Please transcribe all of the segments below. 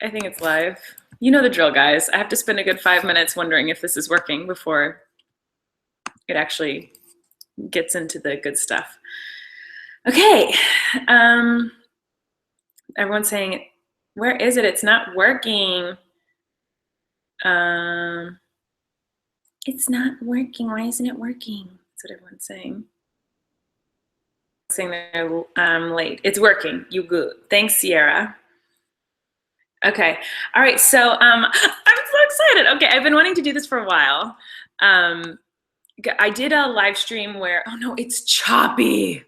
I think it's live. You know the drill, guys. I have to spend a good 5 minutes wondering if this is working before it actually gets into the good stuff. Okay. Everyone's saying, where is it? It's not working. It's not working. Why isn't it working? That's what everyone's saying. Saying they're late. It's working. You good. Thanks, Sierra. Okay. All right. So I'm so excited. Okay. I've been wanting to do this for a while. I did a live stream where, oh no, it's choppy.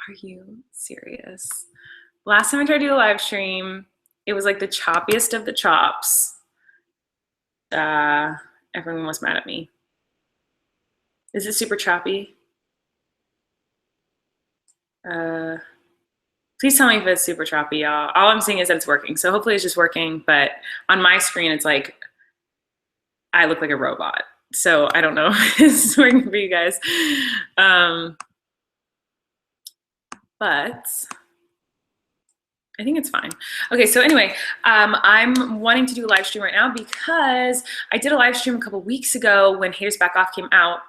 Are you serious? Last time I tried to do a live stream, it was like the choppiest of the chops. Everyone was mad at me. Is it super choppy? Please tell me if it's super choppy, y'all. All I'm seeing is that it's working. So hopefully it's just working, but on my screen, it's like, I look like a robot. So I don't know if this is working for you guys. But I think it's fine. Okay, so anyway, I'm wanting to do a live stream right now because I did a live stream a couple weeks ago when Haters Back Off came out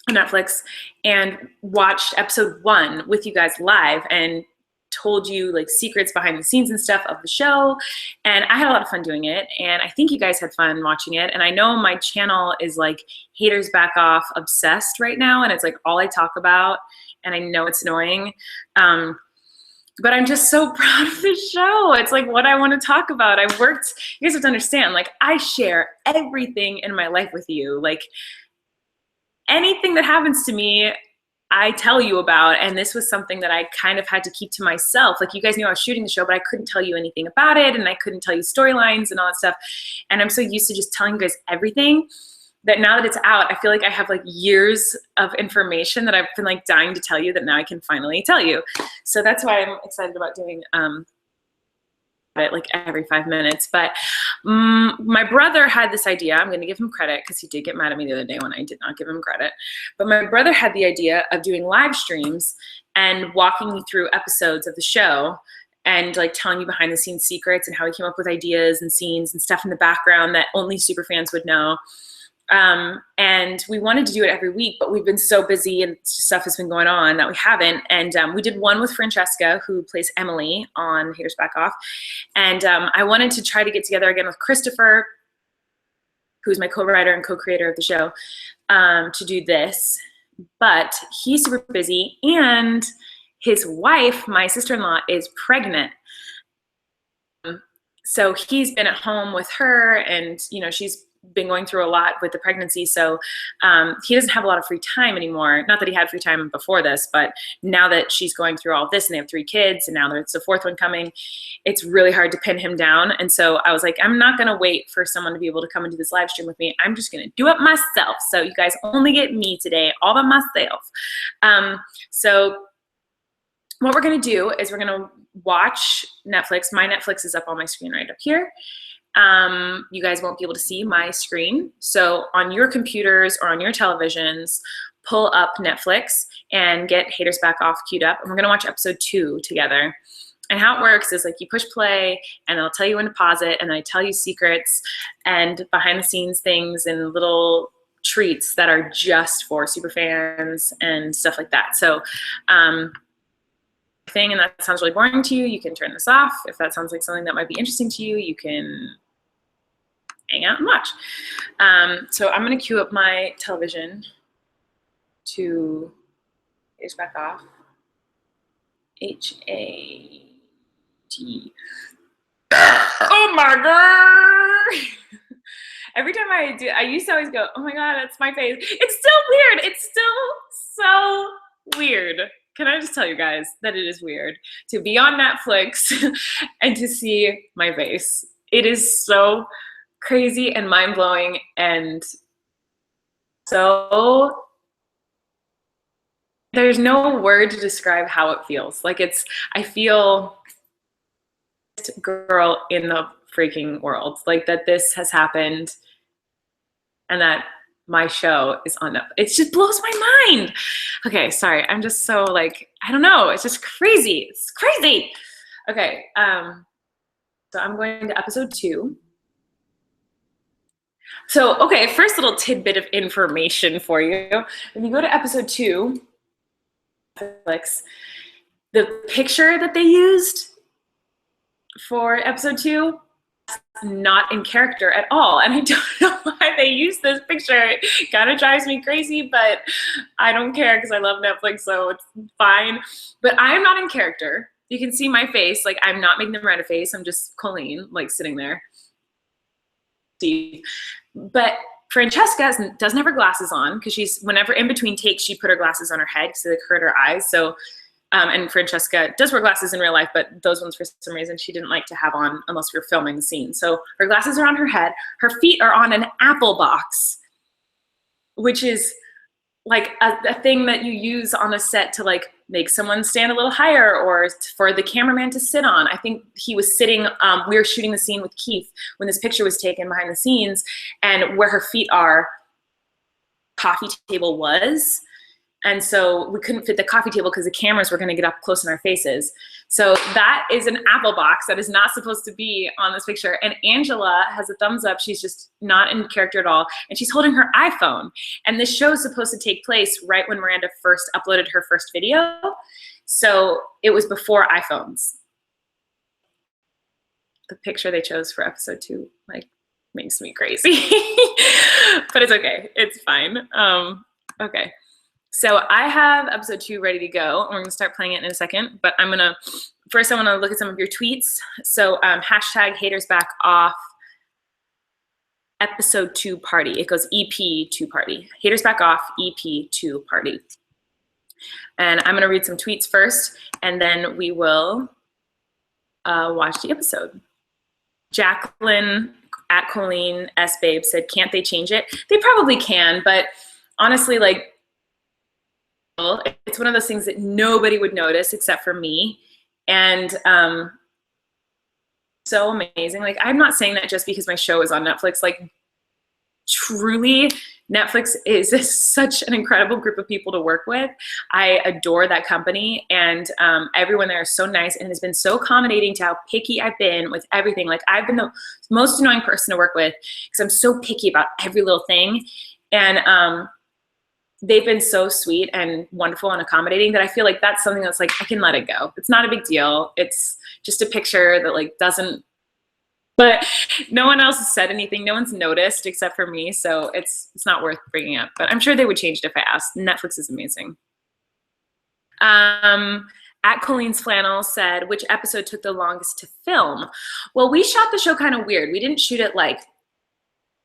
on Netflix, and watched episode 1 with you guys live and told you like secrets behind the scenes and stuff of the show. And I had a lot of fun doing it, and I think you guys had fun watching it. And I know my channel is like Haters Back Off obsessed right now, and it's like all I talk about, and I know it's annoying. But I'm just so proud of this show. It's like what I want to talk about. I've worked, you guys have to understand, like I share everything in my life with you. Like anything that happens to me, I tell you about, and this was something that I kind of had to keep to myself. Like you guys knew I was shooting the show, but I couldn't tell you anything about it, and I couldn't tell you storylines and all that stuff. And I'm so used to just telling you guys everything that now that it's out, I feel like I have like years of information that I've been like dying to tell you that now I can finally tell you. So that's why I'm excited about doing it like every 5 minutes. But my brother had this idea. I'm going to give him credit because he did get mad at me the other day when I did not give him credit. But my brother had the idea of doing live streams and walking you through episodes of the show and like telling you behind the scenes secrets and how he came up with ideas and scenes and stuff in the background that only super fans would know. And we wanted to do it every week, but we've been so busy and stuff has been going on that we haven't. And we did one with Francesca, who plays Emily on Haters Back Off. And I wanted to try to get together again with Christopher, who's my co-writer and co-creator of the show, to do this. But he's super busy, and his wife, my sister-in-law, is pregnant. So he's been at home with her, and you know, she's been going through a lot with the pregnancy, so he doesn't have a lot of free time anymore. Not that he had free time before this, but now that she's going through all this and they have 3 kids and now there's the 4th one coming, it's really hard to pin him down. And so I was like, I'm not gonna wait for someone to be able to come and do this live stream with me. I'm just gonna do it myself. So you guys only get me today, all by myself. So what we're gonna do is we're gonna watch Netflix. My Netflix is up on my screen right up here. You guys won't be able to see my screen. So on your computers or on your televisions, pull up Netflix and get Haters Back Off queued up. And we're gonna watch episode 2 together. And how it works is like you push play and it'll tell you when to pause it, and I tell you secrets and behind the scenes things and little treats that are just for super fans and stuff like that. So and that sounds really boring to you, you can turn this off. If that sounds like something that might be interesting to you, you can hang out and watch. So I'm gonna queue up my television to Haters Back Off. H-A-T. Oh my God! Every time I do, I used to always go, oh my God, that's my face. It's still weird. It's still so weird. Can I just tell you guys that it is weird to be on Netflix and to see my face? It is so crazy and mind-blowing, and so there's no word to describe how it feels. Like I feel girl in the freaking world, like that this has happened and that my show is on Netflix. It just blows my mind. Okay, sorry, I'm just so like, I don't know, it's just crazy. It's crazy. Okay, So I'm going to episode 2. So, okay, first little tidbit of information for you. When you go to episode 2, Netflix, the picture that they used for episode 2, not in character at all. And I don't know why they use this picture. It kind of drives me crazy, but I don't care because I love Netflix, so it's fine. But I'm not in character. You can see my face. Like, I'm not making the Miranda face. I'm just Colleen, like, sitting there. Steve. But Francesca doesn't have her glasses on because she's, whenever in between takes, she put her glasses on her head so they hurt her eyes. So and Francesca does wear glasses in real life, but those ones, for some reason, she didn't like to have on unless we were filming the scene. So her glasses are on her head. Her feet are on an apple box, which is like a thing that you use on a set to like make someone stand a little higher or for the cameraman to sit on. I think he was sitting, we were shooting the scene with Keith when this picture was taken behind the scenes, and where her feet are, coffee table was. And so we couldn't fit the coffee table because the cameras were going to get up close in our faces. So that is an apple box that is not supposed to be on this picture. And Angela has a thumbs up. She's just not in character at all. And she's holding her iPhone. And this show is supposed to take place right when Miranda first uploaded her first video. So it was before iPhones. The picture they chose for episode 2, like, makes me crazy. But it's okay. It's fine. Okay. So I have episode 2 ready to go. We're gonna start playing it in a second, but first I wanna look at some of your tweets. So hashtag haters back off episode 2 party. It goes EP 2 party. Haters back off EP 2 party. And I'm gonna read some tweets first, and then we will watch the episode. Jacqueline at Colleen S. Babe said, can't they change it? They probably can, but honestly, like, it's one of those things that nobody would notice except for me. And so amazing. Like, I'm not saying that just because my show is on Netflix. Like, truly, Netflix is such an incredible group of people to work with. I adore that company, and everyone there is so nice and has been so accommodating to how picky I've been with everything. Like, I've been the most annoying person to work with because I'm so picky about every little thing. And they've been so sweet and wonderful and accommodating that I feel like that's something that's like, I can let it go. It's not a big deal. It's just a picture that like doesn't, but no one else has said anything. No one's noticed except for me. So it's not worth bringing up, but I'm sure they would change it if I asked. Netflix is amazing. At Colleen's Flannel said, which episode took the longest to film? Well, we shot the show kind of weird. We didn't shoot it like,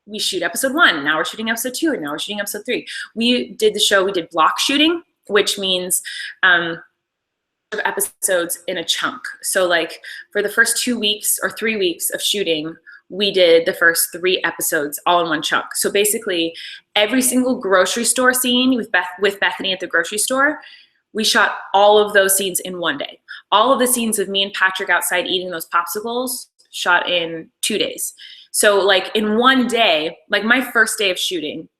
we shoot episode 1, now we're shooting episode 2, and now we're shooting episode 3. We did the show, we did block shooting, which means episodes in a chunk. So like for the first 2 weeks or 3 weeks of shooting, we did the first 3 episodes all in one chunk. So basically every single grocery store scene with Bethany at the grocery store, we shot all of those scenes in one day. All of the scenes of me and Patrick outside eating those popsicles shot in 2 days. So like in one day, like my first day of shooting,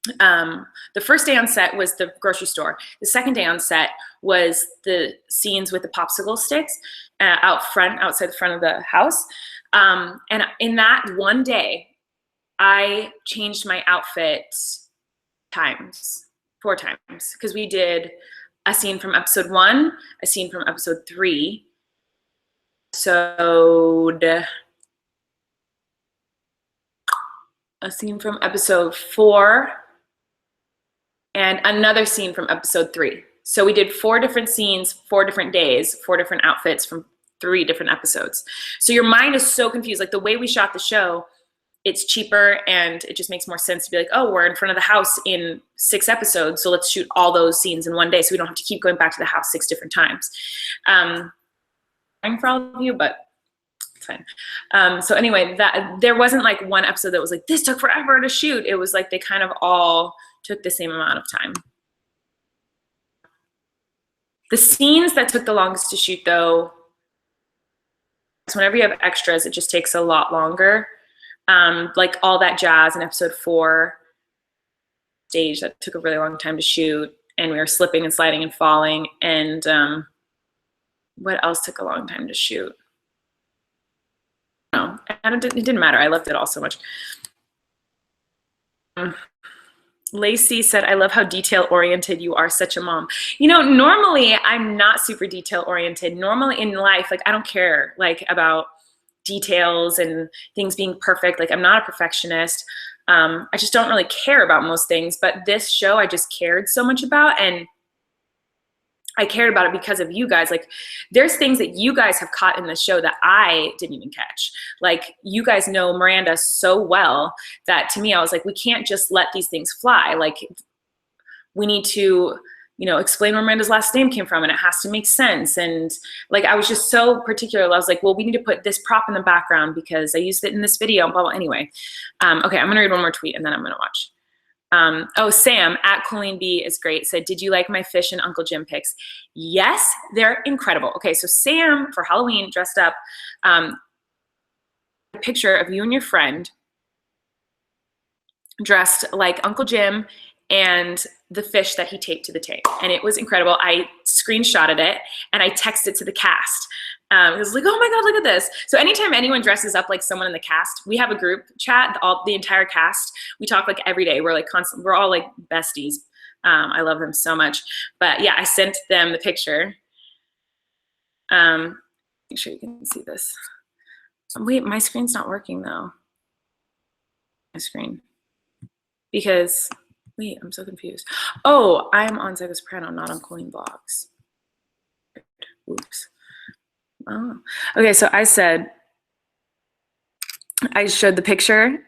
the first day on set was the grocery store. The second day on set was the scenes with the popsicle sticks outside the front of the house. And in that one day, I changed my outfit 4 times, because we did a scene from episode 1, a scene from episode 3, a scene from episode 4, and another scene from episode 3. So we did 4 different scenes, 4 different days, 4 different outfits from 3 different episodes. So your mind is so confused. Like the way we shot the show, it's cheaper and it just makes more sense to be like, oh, we're in front of the house in 6 episodes, so let's shoot all those scenes in one day so we don't have to keep going back to the house 6 different times. For all of you, but fine. So anyway, there wasn't like one episode that was like, this took forever to shoot. It was like they kind of all took the same amount of time. The scenes that took the longest to shoot though, so whenever you have extras, it just takes a lot longer. Like all that jazz in episode 4 stage, that took a really long time to shoot, and we were slipping and sliding and falling. And what else took a long time to shoot? know, it didn't matter. I loved it all so much. Lacey said, I love how detail-oriented you are, such a mom. You know, normally I'm not super detail-oriented. Normally in life, like I don't care like about details and things being perfect. Like I'm not a perfectionist. I just don't really care about most things, but this show I just cared so much about, and I cared about it because of you guys. Like there's things that you guys have caught in the show that I didn't even catch. Like you guys know Miranda so well that to me, I was like, we can't just let these things fly. Like we need to, you know, explain where Miranda's last name came from, and it has to make sense. And like, I was just so particular. I was like, well, we need to put this prop in the background because I used it in this video, blah, blah. Anyway. Okay, I'm gonna read one more tweet and then I'm gonna watch. Oh, Sam at Colleen B is great. Said, did you like my fish and Uncle Jim pics? Yes, they're incredible. Okay, so Sam for Halloween dressed up a picture of you and your friend dressed like Uncle Jim and the fish that he taped to the tank. And it was incredible. I screenshotted it and I texted to the cast. It was like, oh my God, look at this. So anytime anyone dresses up like someone in the cast, we have a group chat, the entire cast. We talk like every day. We're like constant, we're all like besties. I love them so much. But yeah, I sent them the picture. Make sure you can see this. Wait, my screen's not working though. My screen. Because, wait, I'm so confused. Oh, I'm on Psycho Soprano, not on Colleen Vlogs. Oops. Oh, okay, so I said, I showed the picture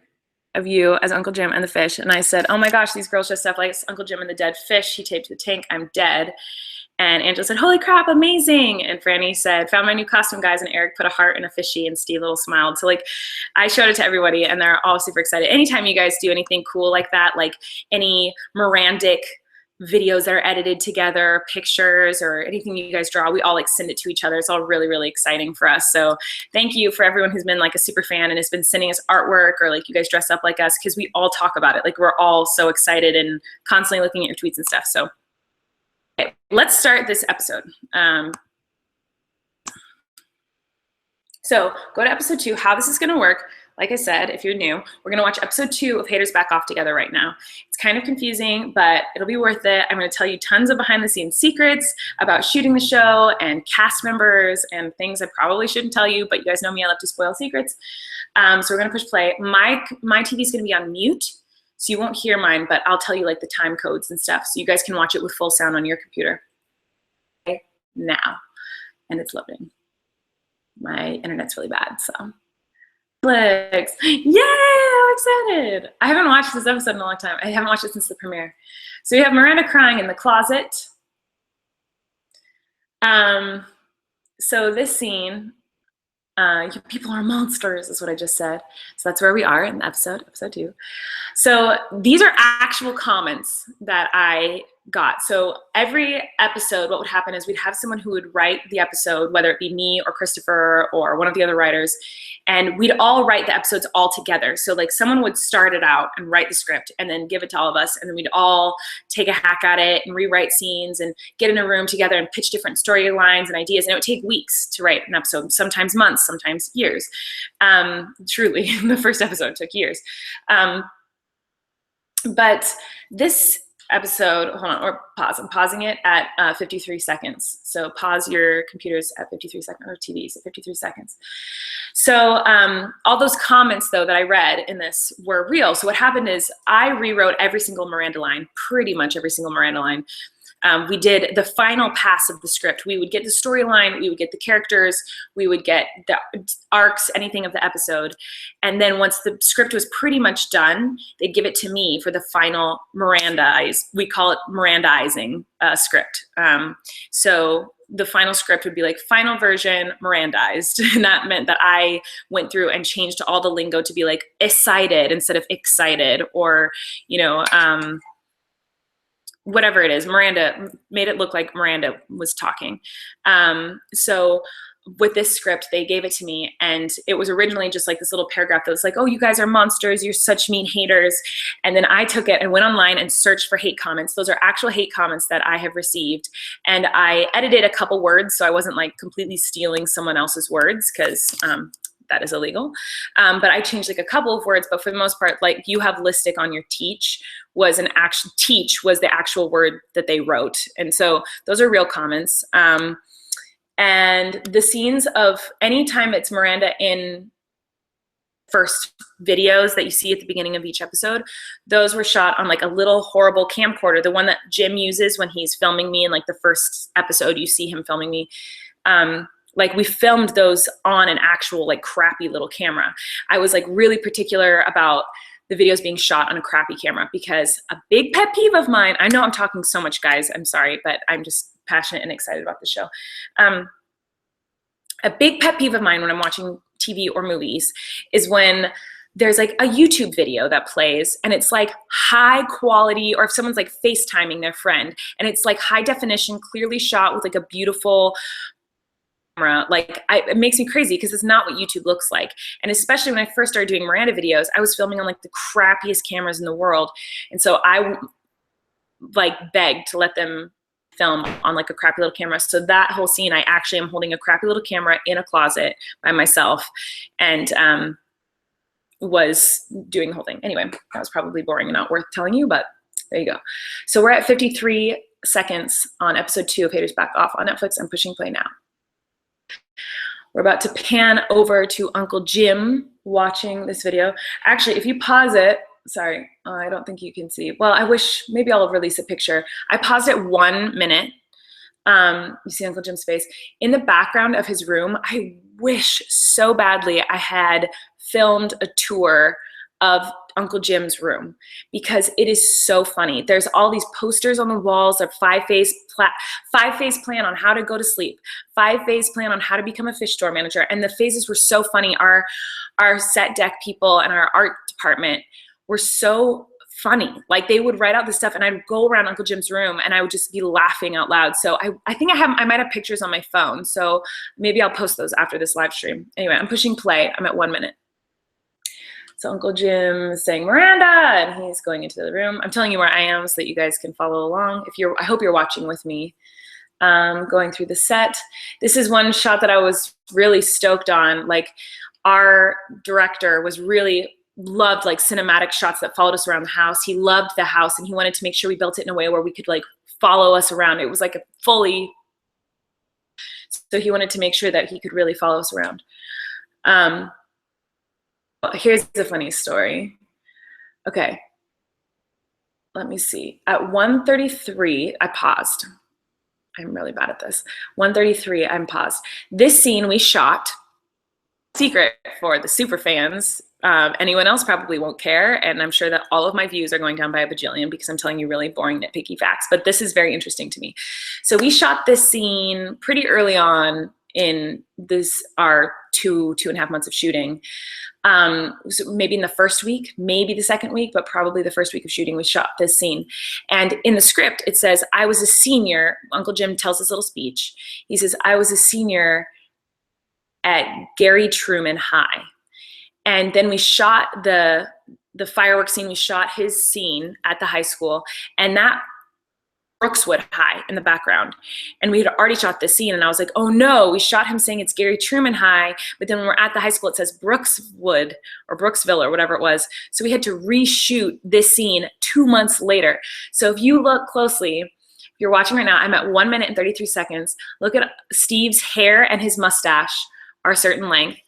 of you as Uncle Jim and the fish, and I said, oh my gosh, these girls dressed up like Uncle Jim and the dead fish he taped to the tank, I'm dead. And Angela said, holy crap, amazing. And Franny said, found my new costume, guys, and Eric put a heart in a fishy, and Steve little smiled. So like, I showed it to everybody, and they're all super excited. Anytime you guys do anything cool like that, like any Mirandic videos that are edited together, pictures, or anything you guys draw, we all like send it to each other. It's all really, really exciting for us. So thank you for everyone who's been like a super fan and has been sending us artwork, or like you guys dress up like us, because we all talk about it. Like we're all so excited and constantly looking at your tweets and stuff. So okay, let's start this episode. So go to episode 2, how this is gonna work. Like I said, if you're new, we're gonna watch episode 2 of Haters Back Off together right now. It's kind of confusing, but it'll be worth it. I'm gonna tell you tons of behind the scenes secrets about shooting the show and cast members and things I probably shouldn't tell you, but you guys know me, I love to spoil secrets. So we're gonna push play. My TV is gonna be on mute, so you won't hear mine, but I'll tell you like the time codes and stuff, so you guys can watch it with full sound on your computer. Okay, now, and it's loading. My internet's really bad, so. Netflix. Yay, I'm excited. I haven't watched this episode in a long time. I haven't watched it since the premiere. So we have Miranda crying in the closet. So this scene, people are monsters is what I just said. So that's where we are in the episode 2. So these are actual comments that I got. So every episode, what would happen is we'd have someone who would write the episode, whether it be me or Christopher or one of the other writers, and we'd all write the episodes all together. So like someone would start it out and write the script and then give it to all of us, and then we'd all take a hack at it and rewrite scenes and get in a room together and pitch different storylines and ideas. And it would take weeks to write an episode, sometimes months, sometimes years. Truly, the first episode took years. But this episode, hold on, or pause. I'm pausing it at 53 seconds. So pause your computers at 53 seconds, or TVs at 53 seconds. So all those comments, though, that I read in this were real. So what happened is I rewrote every single Miranda line, pretty much every single Miranda line. We did the final pass of the script. We would get the storyline, we would get the characters, we would get the arcs, anything of the episode. And then once the script was pretty much done, they'd give it to me for the final we call it Mirandizing script. So the final script would be like final version Mirandized. And that meant that I went through and changed all the lingo to be like excited instead of excited, or, you know, whatever it is. Miranda made it look like Miranda was talking. So with this script, they gave it to me, and it was originally just like this little paragraph that was like, oh, you guys are monsters, you're such mean haters. And then I took it and went online and searched for hate comments. Those are actual hate comments that I have received. And I edited a couple words so I wasn't like completely stealing someone else's words, because that is illegal. But I changed like a couple of words, but for the most part, like you have listic on your teach was an actual, teach was the actual word that they wrote. And so those are real comments. And the scenes of anytime it's Miranda in first videos that you see at the beginning of each episode, those were shot on like a little horrible camcorder, the one that Jim uses when he's filming me in like the first episode, you see him filming me. Like we filmed those on an actual like crappy little camera. I was like really particular about the videos being shot on a crappy camera because a big pet peeve of mine, I know I'm talking so much, guys, I'm sorry, but I'm just passionate and excited about the show. A big pet peeve of mine when I'm watching TV or movies is when there's like a YouTube video that plays and it's like high quality, or if someone's like FaceTiming their friend and it's like high definition, clearly shot with like a beautiful camera. Like it makes me crazy because it's not what YouTube looks like. And especially when I first started doing Miranda videos, I was filming on like the crappiest cameras in the world. And so I like begged to let them film on like a crappy little camera. So that whole scene, I actually am holding a crappy little camera in a closet by myself and was doing the whole thing. Anyway, that was probably boring and not worth telling you, but there you go. So we're at 53 seconds on episode 2 of Haters Back Off on Netflix. I'm pushing play now. We're about to pan over to Uncle Jim watching this video. Actually, if you pause it, sorry, I don't think you can see. Well, I wish, maybe I'll release a picture. I paused it 1 minute. You see Uncle Jim's face. In the background of his room, I wish so badly I had filmed a tour of Uncle Jim's room because it is so funny. There's all these posters on the walls of five-phase plan on how to go to sleep, 5-phase plan on how to become a fish store manager. And the phases were so funny. Our set deck people and our art department were so funny. Like they would write out this stuff and I'd go around Uncle Jim's room and I would just be laughing out loud. So I think I might have pictures on my phone. So maybe I'll post those after this live stream. Anyway, I'm pushing play. I'm at 1 minute. So Uncle Jim is saying Miranda, and he's going into the room. I'm telling you where I am so that you guys can follow along. I hope you're watching with me. Going through the set. This is one shot that I was really stoked on. Like our director loved like cinematic shots that followed us around the house. He loved the house and he wanted to make sure we built it in a way where we could like follow us around. It was like so he wanted to make sure that he could really follow us around. Here's the funny story. Okay, let me see. At 1:33, I paused. I'm really bad at this. 1:33, I'm paused. This scene we shot, secret for the super fans. Anyone else probably won't care, and I'm sure that all of my views are going down by a bajillion because I'm telling you really boring, nitpicky facts, but this is very interesting to me. So we shot this scene pretty early on in our 2.5 months of shooting. So maybe in the first week, maybe the second week, but probably the first week of shooting, we shot this scene. And in the script, it says, I was a senior. Uncle Jim tells his little speech. He says, I was a senior at Gary Truman High. And then we shot the fireworks scene. We shot his scene at the high school, and that Brookswood High in the background. And we had already shot this scene, and I was like, oh no, we shot him saying it's Gary Truman High, but then when we're at the high school, it says Brookswood or Brooksville or whatever it was. So we had to reshoot this scene 2 months later. So if you look closely, if you're watching right now, I'm at 1 minute and 33 seconds. Look at Steve's hair and his mustache are a certain length.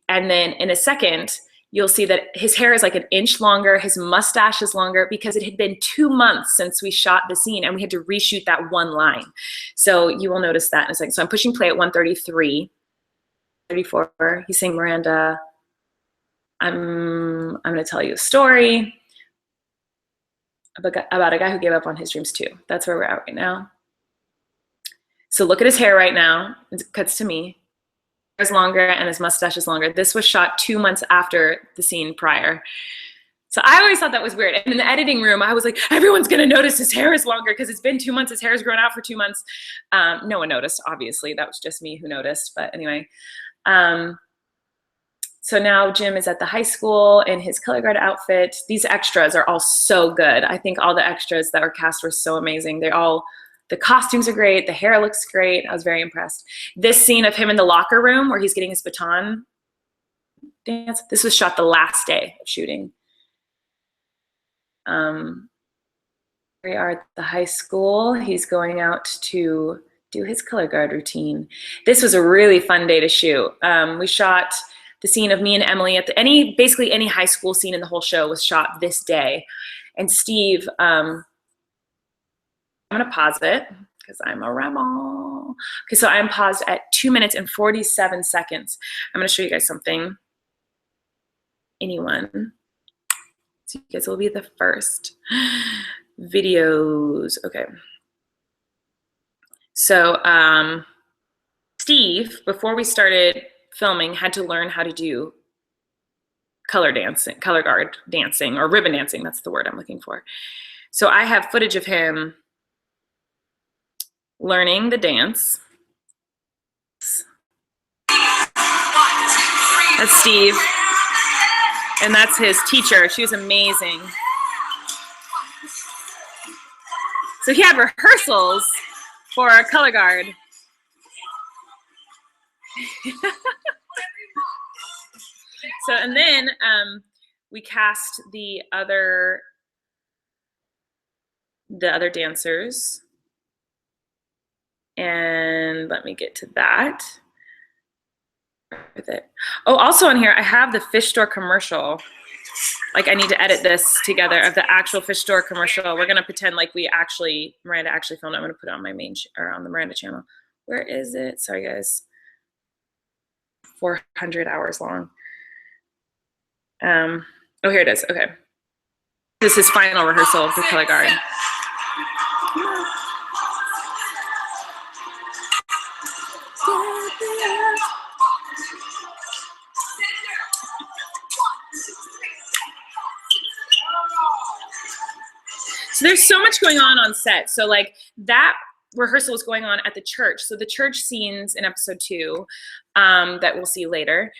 And then in a second, you'll see that his hair is like an inch longer, his mustache is longer because it had been 2 months since we shot the scene and we had to reshoot that one line. So you will notice that in a second. So I'm pushing play at 1:33, 34. He's saying Miranda. I'm gonna tell you a story about a guy who gave up on his dreams too. That's where we're at right now. So look at his hair right now. It cuts to me. Is longer and his mustache is longer. This was shot 2 months after the scene prior. So I always thought that was weird. And in the editing room, I was like, everyone's gonna notice his hair is longer because it's been 2 months, his hair has grown out for 2 months. No one noticed, obviously. That was just me who noticed, but anyway. So now Jim is at the high school in his color guard outfit. These extras are all so good. I think all the extras that were cast were so amazing. The costumes are great. The hair looks great. I was very impressed. This scene of him in the locker room where he's getting his baton, dance. This was shot the last day of shooting. We are at the high school. He's going out to do his color guard routine. This was a really fun day to shoot. We shot the scene of me and Emily at basically any high school scene in the whole show was shot this day. And Steve, I'm gonna pause it because I'm a rebel. Okay, so I'm paused at 2 minutes and 47 seconds. I'm gonna show you guys something. Anyone? So you guys will be the first. Videos, okay. So Steve, before we started filming, had to learn how to do color guard dancing, or ribbon dancing, that's the word I'm looking for. So I have footage of him learning the dance. That's Steve, and that's his teacher. She was amazing. So he had rehearsals for color guard. So, and then we cast the other dancers. And let me get to that. With it. Oh, also on here, I have the fish store commercial. Like, I need to edit this together of the actual fish store commercial. We're gonna pretend like Miranda actually filmed it. I'm gonna put it on my on the Miranda channel. Where is it? Sorry guys. 400 hours long. Oh, here it is. Okay. This is his final rehearsal for color guard. So there's so much going on set. So like that rehearsal was going on at the church. So the church scenes in episode 2 that we'll see later,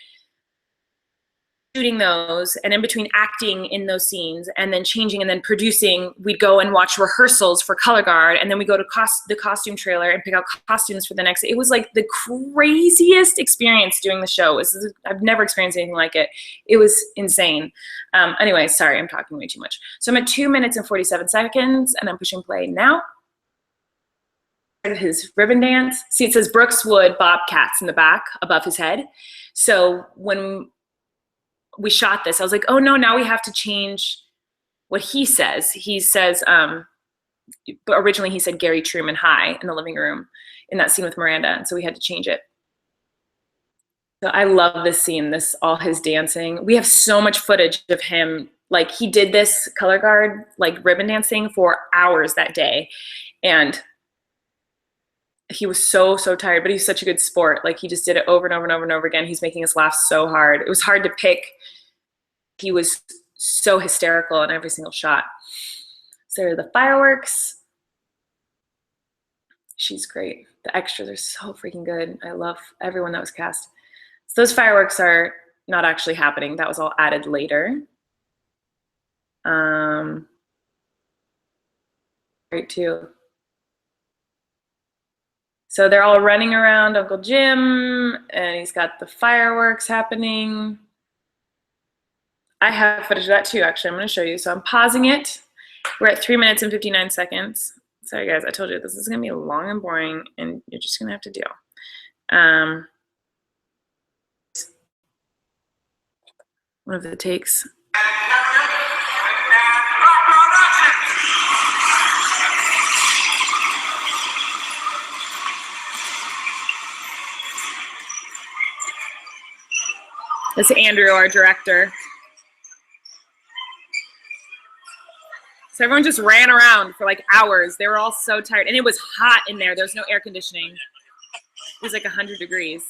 shooting those, and in between acting in those scenes and then changing and then producing, we'd go and watch rehearsals for color guard, and then we go to the costume trailer and pick out costumes for the next. It was like the craziest experience doing the show. I've never experienced anything like it. It was insane. Anyway, sorry, I'm talking way too much. So I'm at 2 minutes and 47 seconds, and I'm pushing play now. His ribbon dance. See, it says Brookswood Bobcats in the back above his head. So when we shot this, I was like, oh no, now we have to change what he says. He says, but originally he said Gary Truman High in the living room in that scene with Miranda, and so we had to change it. So I love this scene, all his dancing. We have so much footage of him. Like, he did this color guard, like ribbon dancing for hours that day. And he was so tired, but he's such a good sport. Like, he just did it over and over and over and over again. He's making us laugh so hard. It was hard to pick. He was so hysterical in every single shot. So there are the fireworks. She's great. The extras are so freaking good. I love everyone that was cast. So those fireworks are not actually happening. That was all added later. Great too. So they're all running around Uncle Jim, and he's got the fireworks happening. I have footage of that too, actually. I'm going to show you. So I'm pausing it. We're at 3 minutes and 59 seconds. Sorry, guys. I told you this is going to be long and boring, and you're just going to have to deal. One of the takes. That's Andrew, our director. So everyone just ran around for like hours. They were all so tired. And it was hot in there. There was no air conditioning. It was like 100 degrees.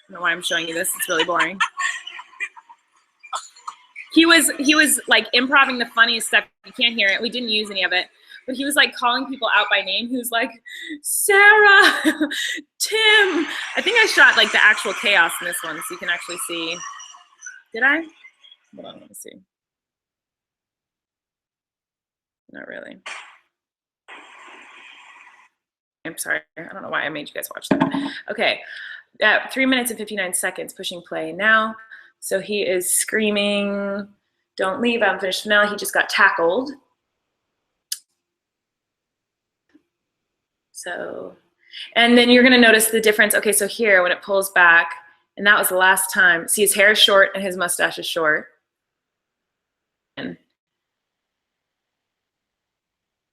I don't know why I'm showing you this. It's really boring. He was like improving the funniest stuff. You can't hear it. We didn't use any of it. But he was like calling people out by name. He was like, Sarah, Tim. I think I shot like the actual chaos in this one, so you can actually see. Did I? Hold on, let me see. Not really. I'm sorry, I don't know why I made you guys watch that. Okay, 3 minutes and 59 seconds, pushing play now. So he is screaming, don't leave, I haven't finished now. He just got tackled. So, and then you're gonna notice the difference. Okay, so here, when it pulls back, and that was the last time. See, his hair is short and his mustache is short. And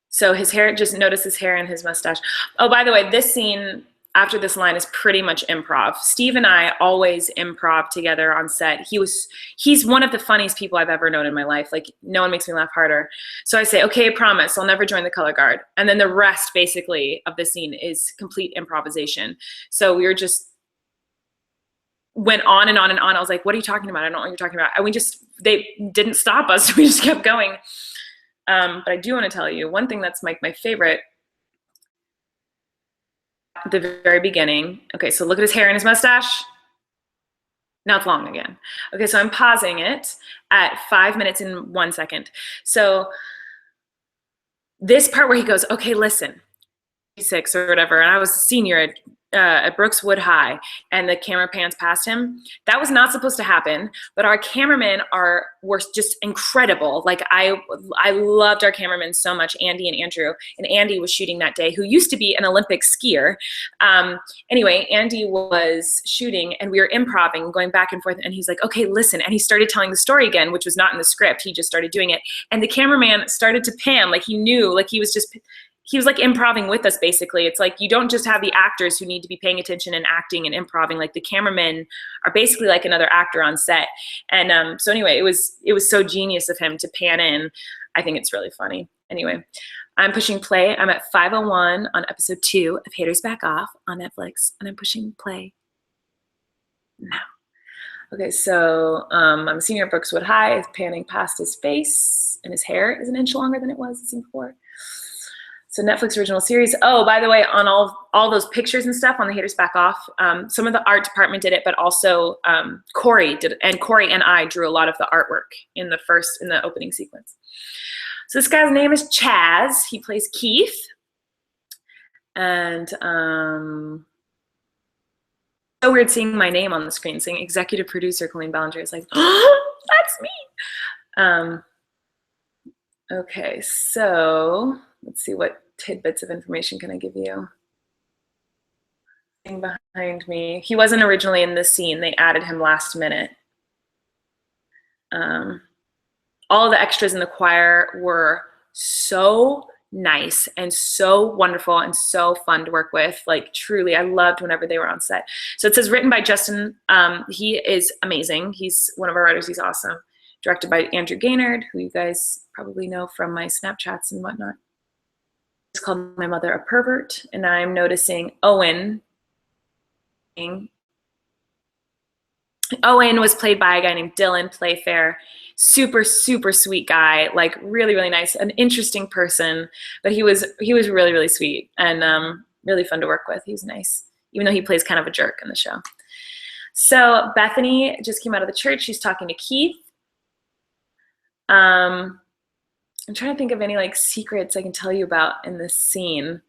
so his hair, just notice his hair and his mustache. Oh, by the way, this scene after this line is pretty much improv. Steve and I always improv together on set. He's one of the funniest people I've ever known in my life. Like, no one makes me laugh harder. So I say, okay, I promise, I'll never join the color guard. And then the rest, basically, of the scene is complete improvisation. So we were just, went on and on and on. I was like, what are you talking about? I don't know what you're talking about. And they didn't stop us. We just kept going. But I do want to tell you one thing that's my favorite. At the very beginning. Okay, so look at his hair and his mustache. Now it's long again. Okay, so I'm pausing it at 5 minutes and 1 second. So this part where he goes, okay, listen, 6 or whatever, and I was a senior at Brookswood High, and the camera pans past him. That was not supposed to happen, but our cameramen were just incredible. Like, I loved our cameramen so much, Andy and Andrew. And Andy was shooting that day, who used to be an Olympic skier. Anyway, Andy was shooting, and we were improving, going back and forth, and he's like, okay, listen. And he started telling the story again, which was not in the script. He just started doing it. And the cameraman started to pan, like he knew, like he was like improving with us, basically. It's like, you don't just have the actors who need to be paying attention and acting and improving. Like, the cameramen are basically like another actor on set. And so anyway, it was so genius of him to pan in. I think it's really funny. Anyway, I'm pushing play. I'm at 5:01 on episode 2 of Haters Back Off on Netflix, and I'm pushing play now. Okay, so I'm a senior at Brookswood High, panning past his face, and his hair is an inch longer than it was the scene before. So Netflix original series. Oh, by the way, on all those pictures and stuff on the Haters Back Off, some of the art department did it, but also Corey did it, and Corey and I drew a lot of the artwork in the opening sequence. So this guy's name is Chaz. He plays Keith, and so weird seeing my name on the screen, saying executive producer Colleen Ballinger. It's like, oh, that's me. Okay, so let's see, what tidbits of information can I give you? Behind me, he wasn't originally in this scene. They added him last minute. All the extras in the choir were so nice and so wonderful and so fun to work with. Like, truly, I loved whenever they were on set. So it says written by Justin. He is amazing. He's one of our writers. He's awesome. Directed by Andrew Gaynard, who you guys probably know from my Snapchats and whatnot. It's called My Mother a Pervert, and I'm noticing Owen. Owen was played by a guy named Dylan Playfair. Super, super sweet guy, like really, really nice, an interesting person, but he was really, really sweet and really fun to work with. He was nice, even though he plays kind of a jerk in the show. So Bethany just came out of the church. She's talking to Keith. I'm trying to think of any like secrets I can tell you about in this scene.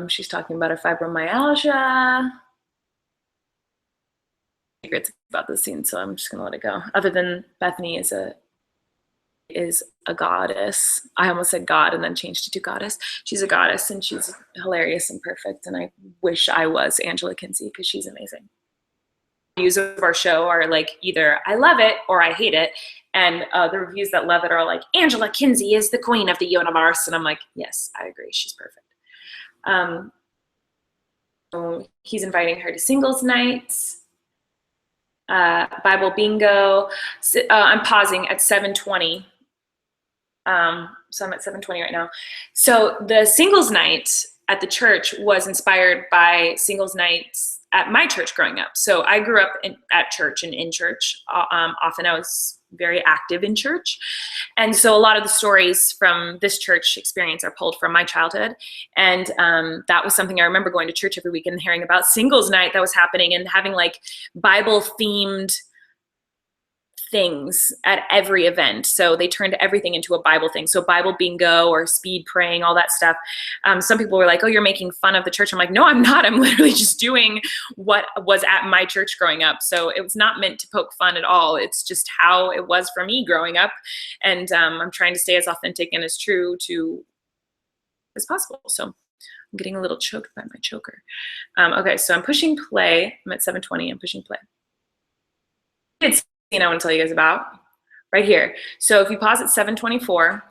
She's talking about her fibromyalgia. Secrets about the scene, so I'm just gonna let it go. Other than Bethany is a goddess. I almost said God and then changed it to goddess. She's a goddess and she's hilarious and perfect, and I wish I was Angela Kinsey because she's amazing. Reviews of our show are like either I love it or I hate it, and the reviews that love it are like, Angela Kinsey is the queen of the universe, and I'm like, yes, I agree, she's perfect. So he's inviting her to singles nights. Bible bingo. I'm pausing at 7:20. So I'm at 7:20 right now. So the singles night at the church was inspired by singles nights at my church growing up. So I grew up at church and in church. Often I was very active in church. And so a lot of the stories from this church experience are pulled from my childhood. And that was something I remember going to church every week and hearing about singles night that was happening and having like Bible themed things at every event. So they turned everything into a Bible thing. So Bible bingo or speed praying, all that stuff. Some people were like, oh, you're making fun of the church. I'm like, no, I'm not. I'm literally just doing what was at my church growing up. So it was not meant to poke fun at all. It's just how it was for me growing up. And I'm trying to stay as authentic and as true to as possible. So I'm getting a little choked by my choker. Okay, so I'm pushing play. I'm at 7:20. I'm pushing play. It's scene I want to tell you guys about right here. So if you pause at 7:24,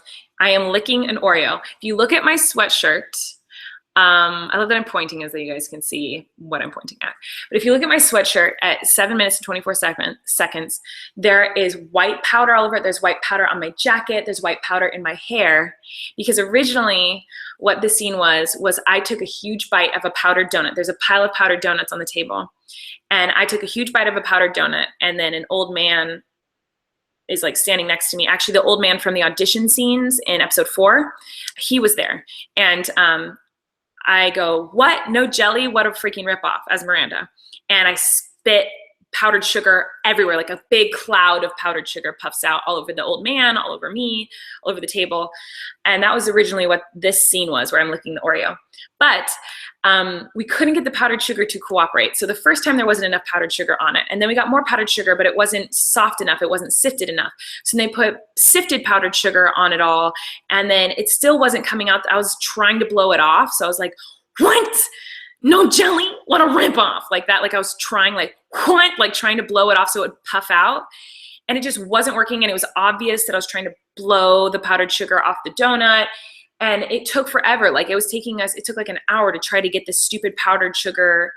I am licking an Oreo. If you look at my sweatshirt, I love that I'm pointing so you guys can see what I'm pointing at. But if you look at my sweatshirt at 7 minutes and 24 seconds, there is white powder all over it. There's white powder on my jacket. There's white powder in my hair. Because originally what the scene was I took a huge bite of a powdered donut. There's a pile of powdered donuts on the table. And I took a huge bite of a powdered donut, and then an old man is like standing next to me. Actually, the old man from the audition scenes in episode 4, he was there. And I go, what? No jelly? What a freaking ripoff, as Miranda. And I spit powdered sugar everywhere, like a big cloud of powdered sugar puffs out all over the old man, all over me, all over the table. And that was originally what this scene was, where I'm licking the Oreo. But we couldn't get the powdered sugar to cooperate. So the first time there wasn't enough powdered sugar on it. And then we got more powdered sugar, but it wasn't soft enough. It wasn't sifted enough. So they put sifted powdered sugar on it all. And then it still wasn't coming out. I was trying to blow it off. So I was like, what? No jelly? What a rip off. Like that. Like I was trying, like, what? Like trying to blow it off so it would puff out. And it just wasn't working. And it was obvious that I was trying to blow the powdered sugar off the donut. And it took forever. Like it took like an hour to try to get this stupid powdered sugar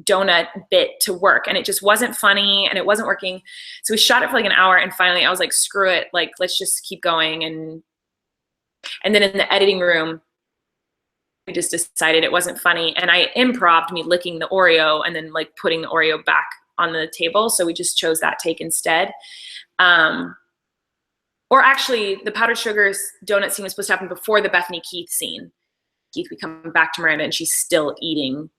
donut bit to work. And it just wasn't funny and it wasn't working. So we shot it for like an hour, and finally I was like, screw it. Like, let's just keep going. And then in the editing room, we just decided it wasn't funny. And I improv'd me licking the Oreo and then like putting the Oreo back on the table. So we just chose that take instead. Or actually, the powdered sugar donut scene was supposed to happen before the Bethany Keith scene. Keith, we come back to Miranda, and she's still eating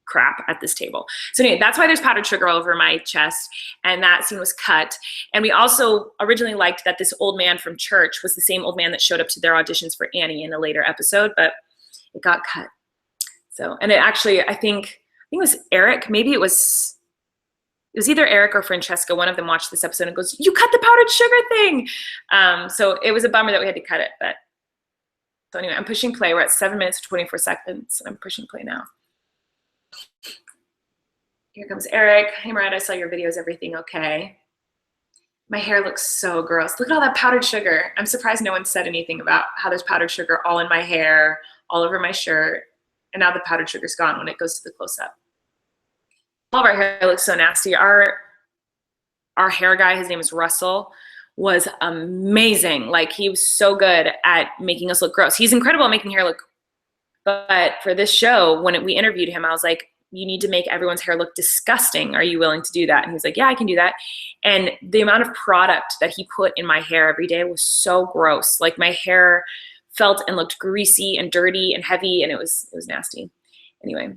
crap at this table. So anyway, that's why there's powdered sugar all over my chest, and that scene was cut. And we also originally liked that this old man from church was the same old man that showed up to their auditions for Annie in a later episode, but it got cut. So, and it actually, I think it was Eric, maybe it was either Eric or Francesca, one of them watched this episode and goes, you cut the powdered sugar thing. So it was a bummer that we had to cut it. But so anyway, I'm pushing play. We're at 7 minutes, 24 seconds. I'm pushing play now. Here comes Eric. Hey, Miranda, I saw your videos. Everything okay? My hair looks so gross. Look at all that powdered sugar. I'm surprised no one said anything about how there's powdered sugar all in my hair, all over my shirt. And now the powdered sugar's gone when it goes to the close-up. All of our hair looks so nasty. Our hair guy, his name is Russell, was amazing. Like, he was so good at making us look gross. He's incredible at making hair look, but for this show, when we interviewed him, I was like, you need to make everyone's hair look disgusting. Are you willing to do that? And he's like, yeah, I can do that. And the amount of product that he put in my hair every day was so gross. Like, my hair felt and looked greasy and dirty and heavy, and it was nasty. Anyway.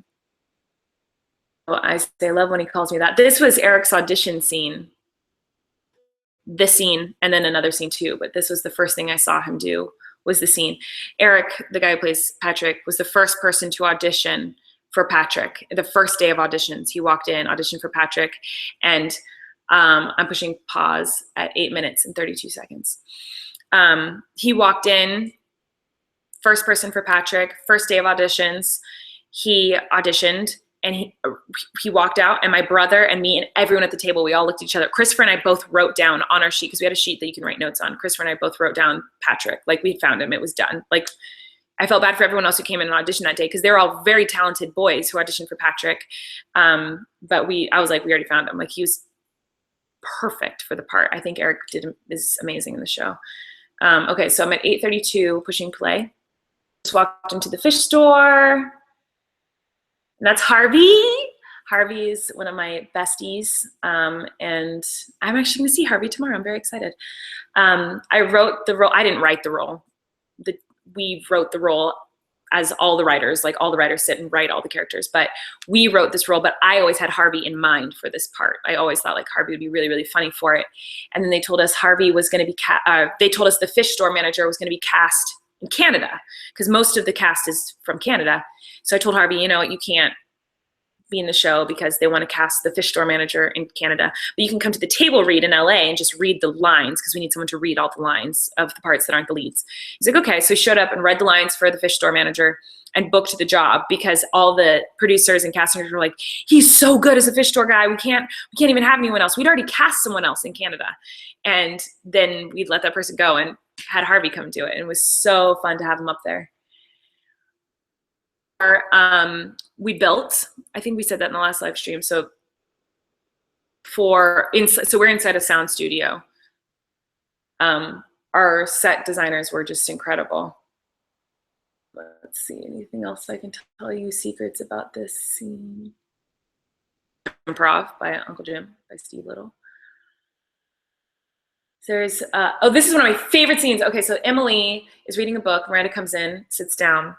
I love when he calls me that. This was Eric's audition scene. This scene, and then another scene too, but this was the first thing I saw him do, was the scene. Eric, the guy who plays Patrick, was the first person to audition for Patrick. The first day of auditions, he walked in, auditioned for Patrick, and I'm pushing pause at 8 minutes and 32 seconds. He walked in, first person for Patrick, first day of auditions. He auditioned, and he walked out, and my brother and me and everyone at the table, we all looked at each other. Christopher and I both wrote down on our sheet, because we had a sheet that you can write notes on. Christopher and I both wrote down Patrick. Like, we found him. It was done. Like, I felt bad for everyone else who came in and auditioned that day, because they were all very talented boys who auditioned for Patrick. But I was like, we already found him. Like, he was perfect for the part. I think Eric is amazing in the show. Okay, so I'm at 8:32 pushing play. Just walked into the fish store. And that's Harvey. Harvey is one of my besties, and I'm actually going to see Harvey tomorrow. I'm very excited. I wrote the role. I didn't write the role. We wrote the role as all the writers, like all the writers sit and write all the characters. But we wrote this role, but I always had Harvey in mind for this part. I always thought like Harvey would be really, really funny for it. And then they told us Harvey was going to be, they told us the fish store manager was going to be cast in Canada, because most of the cast is from Canada. So I told Harvey, you know, you can't be in the show because they want to cast the fish store manager in Canada, but you can come to the table read in LA and just read the lines, because we need someone to read all the lines of the parts that aren't the leads. He's like, okay. So he showed up and read the lines for the fish store manager and booked the job, because all the producers and casters were like, he's so good as a fish store guy. We can't even have anyone else. We'd already cast someone else in Canada. And then we'd let that person go and had Harvey come do it. And it was so fun to have him up there. We built, I think we said that in the last live stream. So we're inside a sound studio. Our set designers were just incredible. Let's see, anything else I can tell you secrets about this scene? Improv by Uncle Jim by Steve Little. There's, oh, this is one of my favorite scenes. Okay, so Emily is reading a book. Miranda comes in, sits down.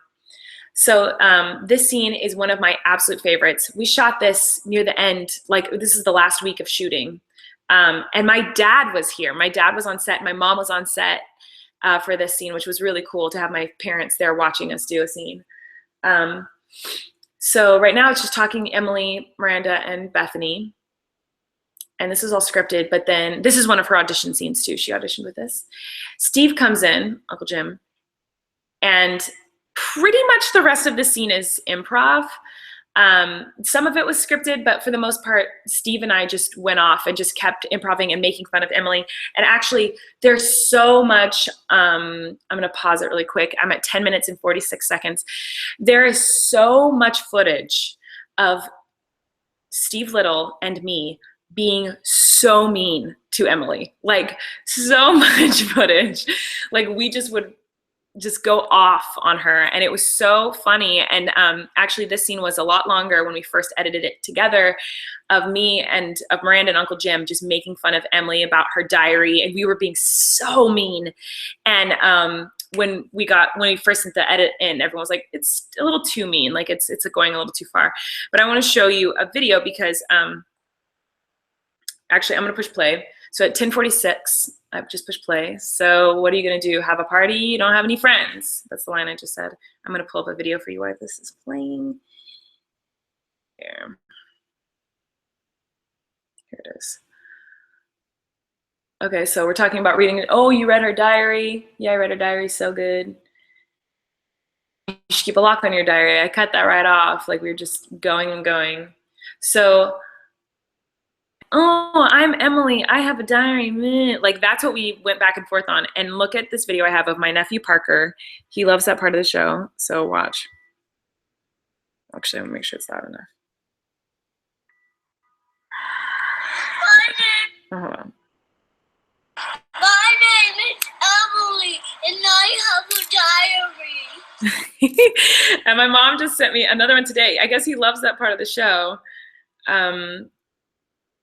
So this scene is one of my absolute favorites. We shot this near the end, like this is the last week of shooting. And my dad was here. My dad was on set. My mom was on set for this scene, which was really cool to have my parents there watching us do a scene. So right now it's just talking Emily, Miranda, and Bethany. And this is all scripted, but then this is one of her audition scenes too. She auditioned with this. Steve comes in, Uncle Jim, and pretty much the rest of the scene is improv. Some of it was scripted, but for the most part, Steve and I just went off and just kept improving and making fun of Emily. And actually, there's so much, I'm gonna pause it really quick. I'm at 10 minutes and 46 seconds. There is so much footage of Steve Little and me being so mean to Emily. Like, so much footage. Like, we just would just go off on her, and it was so funny. And actually this scene was a lot longer when we first edited it together, of me and of Miranda and Uncle Jim just making fun of Emily about her diary, and we were being so mean. And when we first sent the edit in, everyone was like, it's a little too mean, like it's going a little too far. But I want to show you a video because actually I'm gonna push play. So at 10:46, I've just pushed play. So what are you gonna do? Have a party? You don't have any friends. That's the line I just said. I'm gonna pull up a video for you while this is playing. Here it is. Okay, so we're talking about reading it. Oh, you read her diary? Yeah, I read her diary, so good. You should keep a lock on your diary. I cut that right off. Like, we were just going and going. So, oh, I'm Emily, I have a diary, meh. Like, that's what we went back and forth on. And look at this video I have of my nephew Parker. He loves that part of the show, so watch. Actually, I'm gonna make sure it's loud enough. Oh, hold on. My name is Emily, and I have a diary. And my mom just sent me another one today. I guess he loves that part of the show.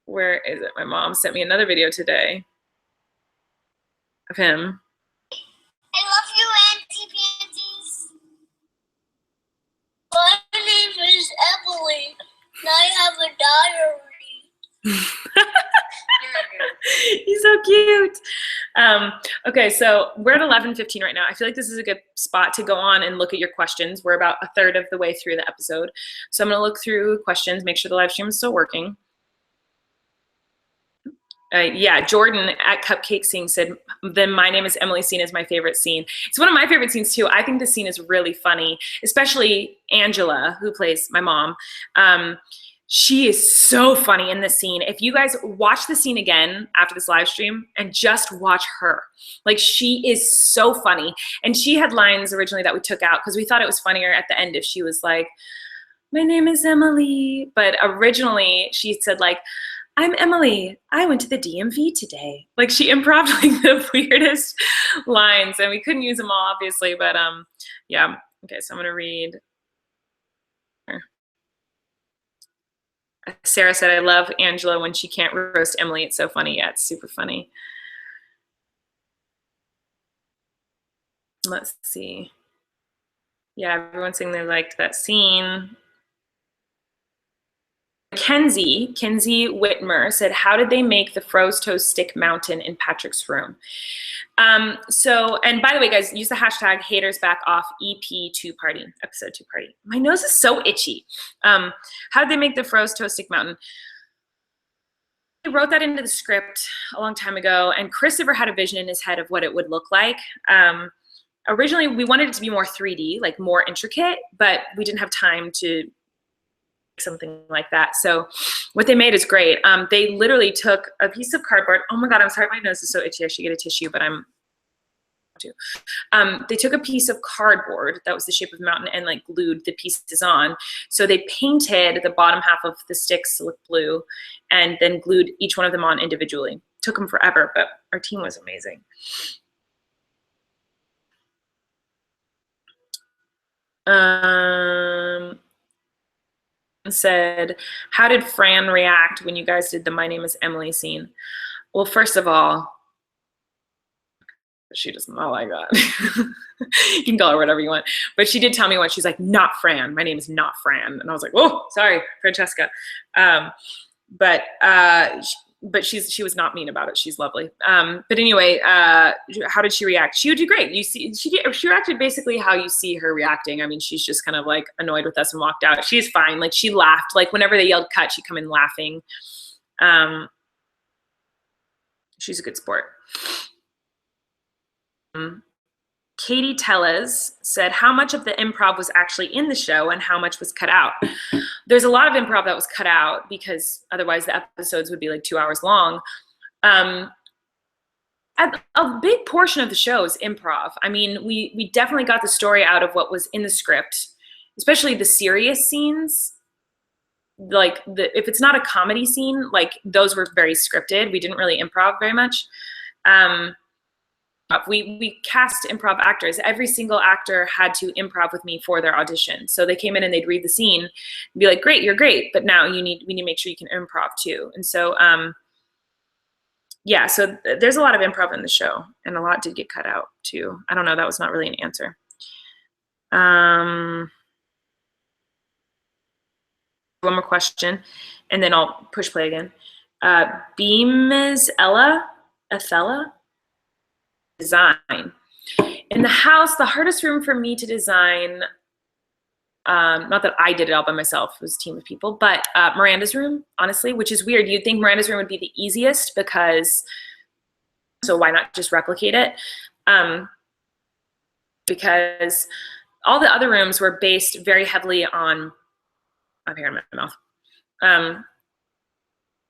Where is it? My mom sent me another video today of him. I love you, Auntie Panties. My name is Emily, and I have a diary. He's so cute. Okay, so we're at 11:15 right now. I feel like this is a good spot to go on and look at your questions. We're about a third of the way through the episode. So I'm gonna look through questions, make sure the live stream is still working. Yeah, Jordan at Cupcake Scene said, then My Name is Emily scene is my favorite scene. It's one of my favorite scenes too. I think this scene is really funny, especially Angela, who plays my mom. She is so funny in this scene. If you guys watch the scene again after this live stream and just watch her, like, she is so funny. And she had lines originally that we took out because we thought it was funnier at the end if she was like, my name is Emily. But originally she said like, I'm Emily, I went to the DMV today. Like, she improved like the weirdest lines, and we couldn't use them all obviously, but yeah. Okay, so I'm gonna read. Sarah said, I love Angela when she can't roast Emily. It's so funny. Yeah, it's super funny. Let's see. Yeah, everyone's saying they liked that scene. Kinsey Whitmer said, how did they make the froze toast stick mountain in Patrick's room? So, and by the way, guys, use the hashtag haters back off EP2 party, episode 2 party. My nose is so itchy. How did they make the froze toast stick mountain? I wrote that into the script a long time ago, and Christopher had a vision in his head of what it would look like. Originally, we wanted it to be more 3D, like more intricate, but we didn't have time to something like that. So what they made is great. They literally took a piece of cardboard. Oh my God, I'm sorry, my nose is so itchy. I should get a tissue, but I'm too. They took a piece of cardboard that was the shape of a mountain and like glued the pieces on. So they painted the bottom half of the sticks to look blue and then glued each one of them on individually. Took them forever, but our team was amazing. Said, how did Fran react when you guys did the My Name is Emily scene? Well, first of all, she does not like that. You can call her whatever you want. But she did tell me once, she's like, not Fran. My name is not Fran. And I was like, oh, sorry, Francesca. But she was not mean about it. She's lovely. But anyway, how did she react? She would do great. You see, she reacted basically how you see her reacting. I mean, she's just kind of like annoyed with us and walked out. She's fine. Like she laughed. Like whenever they yelled cut, she'd come in laughing. She's a good sport. Katie Tellez said, how much of the improv was actually in the show and how much was cut out? There's a lot of improv that was cut out because otherwise the episodes would be like 2 hours long. A big portion of the show is improv. I mean, we definitely got the story out of what was in the script, especially the serious scenes. Like if it's not a comedy scene, like those were very scripted. We didn't really improv very much. We cast improv actors. Every single actor had to improv with me for their audition. So they came in and they'd read the scene and be like, great, you're great, but now we need to make sure you can improv too. And so, yeah, so there's a lot of improv in the show and a lot did get cut out too. I don't know, that was not really an answer. One more question and then I'll push play again. Beams Athella? Design. In the house, the hardest room for me to design, not that I did it all by myself, it was a team of people, but Miranda's room, honestly, which is weird. You'd think Miranda's room would be the easiest because, so why not just replicate it? Because all the other rooms were based very heavily on, I have hair in my mouth.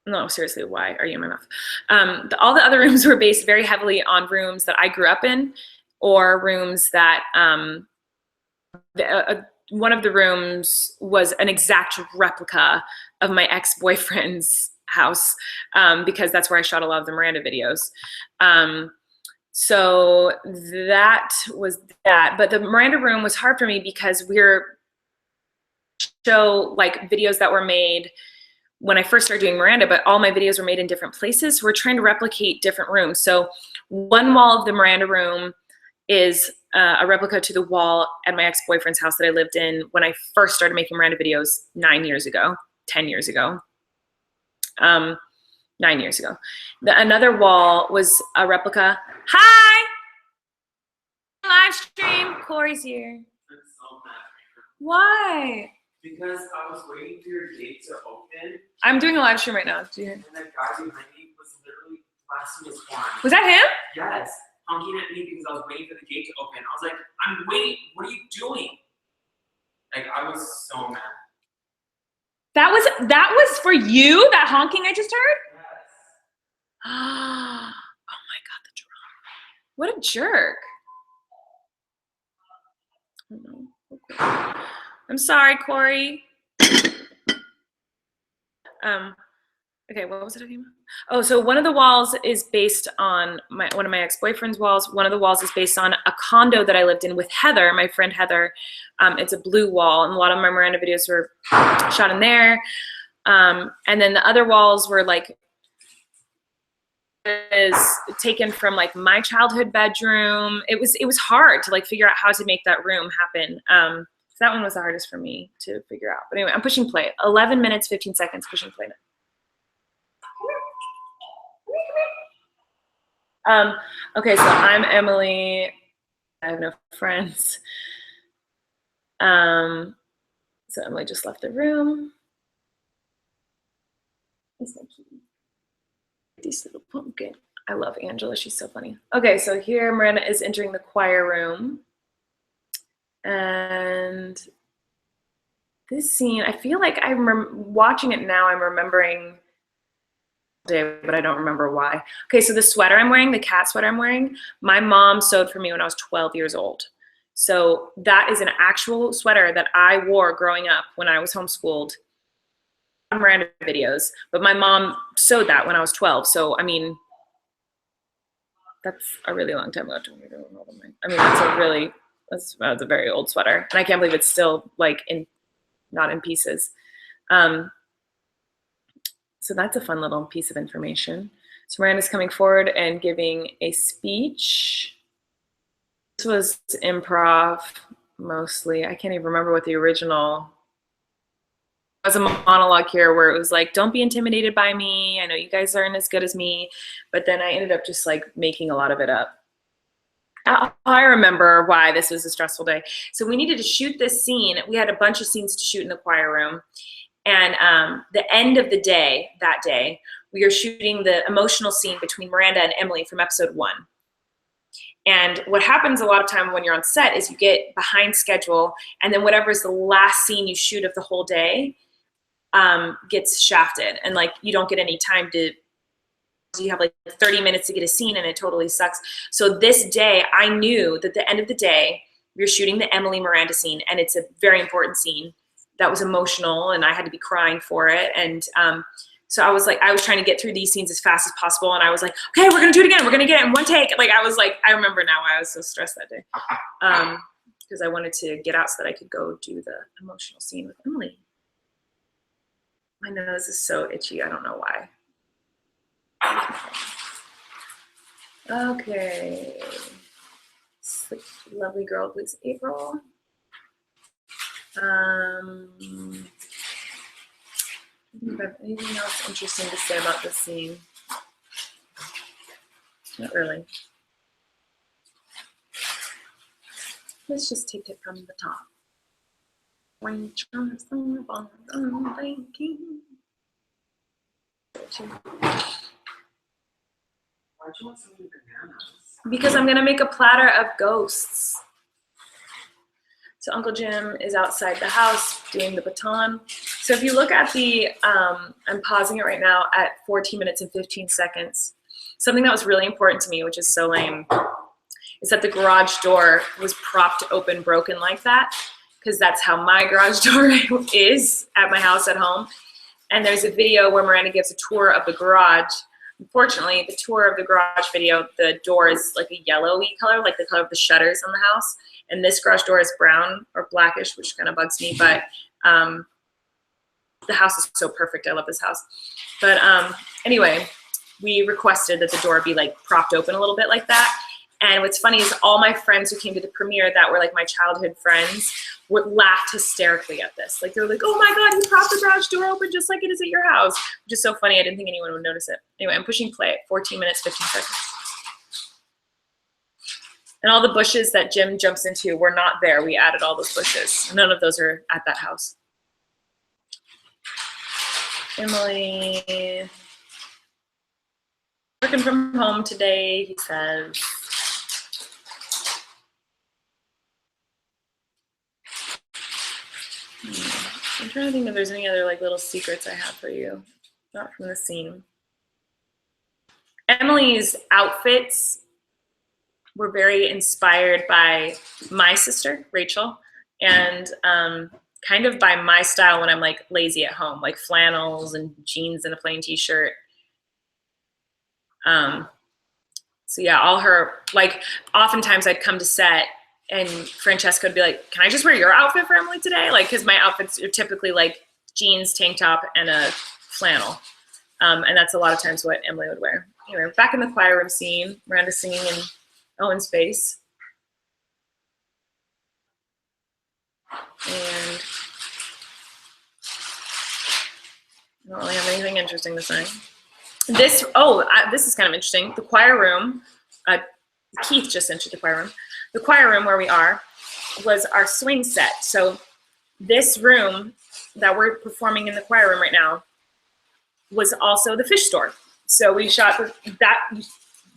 No, seriously, why are you in my mouth? All the other rooms were based very heavily on rooms that I grew up in or rooms that, one of the rooms was an exact replica of my ex-boyfriend's house because that's where I shot a lot of the Miranda videos. So that was that. But the Miranda room was hard for me because we're show like videos that were made when I first started doing Miranda, but all my videos were made in different places. We're trying to replicate different rooms. So one wall of the Miranda room is a replica to the wall at my ex-boyfriend's house that I lived in when I first started making Miranda videos 10 years ago. 9 years ago. Another wall was a replica. Hi! Live stream. Corey's here. I'm so mad. Why? Because I was waiting for your gate to open. I'm doing a live stream right now. Do you hear? And the guy behind me was literally blasting his horn. Was that him? Yes. Honking at me because I was waiting for the gate to open. I was like, I'm waiting. What are you doing? Like, I was so mad. That was for you, that honking I just heard? Yes. Oh my God, the drama. What a jerk. I'm sorry, Corey. Okay, what was it talking about? Oh, so one of the walls is based on one of my ex-boyfriend's walls. One of the walls is based on a condo that I lived in with Heather, my friend Heather. It's a blue wall, and a lot of my Miranda videos were shot in there. And then the other walls were like is taken from like my childhood bedroom. It was hard to like figure out how to make that room happen. So that one was the hardest for me to figure out. But anyway, I'm pushing play. 11 minutes, 15 seconds, pushing play now. Okay, so I'm Emily. I have no friends. So Emily just left the room. Isn't that cute? This little pumpkin. I love Angela. She's so funny. Okay, so here Miranda is entering the choir room. And this scene, I feel like I remember watching it now, I'm remembering day, but I don't remember why. Okay, so the sweater I'm wearing, the cat sweater I'm wearing, my mom sewed for me when I was 12 years old. So that is an actual sweater that I wore growing up when I was homeschooled. Miranda videos, but my mom sewed that when I was 12. So, I mean, that's a really long time ago. I mean, that's a very old sweater. And I can't believe it's still like not in pieces. So that's a fun little piece of information. So Miranda's coming forward and giving a speech. This was improv mostly. I can't even remember what the original. There was a monologue here where it was like, don't be intimidated by me. I know you guys aren't as good as me. But then I ended up just like making a lot of it up. I remember why this was a stressful day. So we needed to shoot this scene. We had a bunch of scenes to shoot in the choir room. And the end of the day, that day, we were shooting the emotional scene between Miranda and Emily from episode 1. And what happens a lot of time when you're on set is you get behind schedule, and then whatever's the last scene you shoot of the whole day gets shafted, and like you don't get any time to, you have like 30 minutes to get a scene, and it totally sucks. So this day, I knew that the end of the day, we were shooting the Emily Miranda scene, and it's a very important scene that was emotional, and I had to be crying for it. And so I was trying to get through these scenes as fast as possible, and I was like, okay, we're gonna do it again. We're gonna get it in one take. Like I remember now why I was so stressed that day, because I wanted to get out so that I could go do the emotional scene with Emily. My nose is so itchy. I don't know why. Okay. Slick, lovely girl, please, April. Do you have anything else interesting to say about this scene? Not really. Let's just take it from the top. When Charles on thinking. Why'd you want so many bananas? Because I'm gonna make a platter of ghosts. So Uncle Jim is outside the house doing the baton. So if you look at the, I'm pausing it right now at 14 minutes and 15 seconds. Something that was really important to me, which is so lame, is that the garage door was propped open, broken like that, because that's how my garage door is at my house at home. And there's a video where Miranda gives a tour of the garage. Unfortunately, the tour of the garage video, the door is like a yellowy color, like the color of the shutters on the house. And this garage door is brown or blackish, which kind of bugs me. But the house is so perfect. I love this house. But anyway, we requested that the door be like propped open a little bit like that. And what's funny is all my friends who came to the premiere that were like my childhood friends would laugh hysterically at this. Like they're like, oh my God, you propped the garage door open just like it is at your house. Which is so funny. I didn't think anyone would notice it. Anyway, I'm pushing play at 14 minutes, 15 seconds. And all the bushes that Jim jumps into were not there. We added all those bushes. None of those are at that house. Emily, working from home today, he says. I'm trying to think if there's any other like little secrets I have for you, not from the scene. Emily's outfits were very inspired by my sister, Rachel, and kind of by my style when I'm like lazy at home, like flannels and jeans and a plain t-shirt. So yeah, all her, like oftentimes I'd come to set and Francesca would be like, can I just wear your outfit for Emily today? Like, cause my outfits are typically like jeans, tank top, and a flannel. And that's a lot of times what Emily would wear. Anyway, we're back in the choir room scene. Miranda singing in Owen's face. And I don't really have anything interesting to say. This is kind of interesting. The choir room, Keith just entered the choir room. The choir room where we are was our swing set. So this room that we're performing in the choir room right now was also the fish store. So we shot that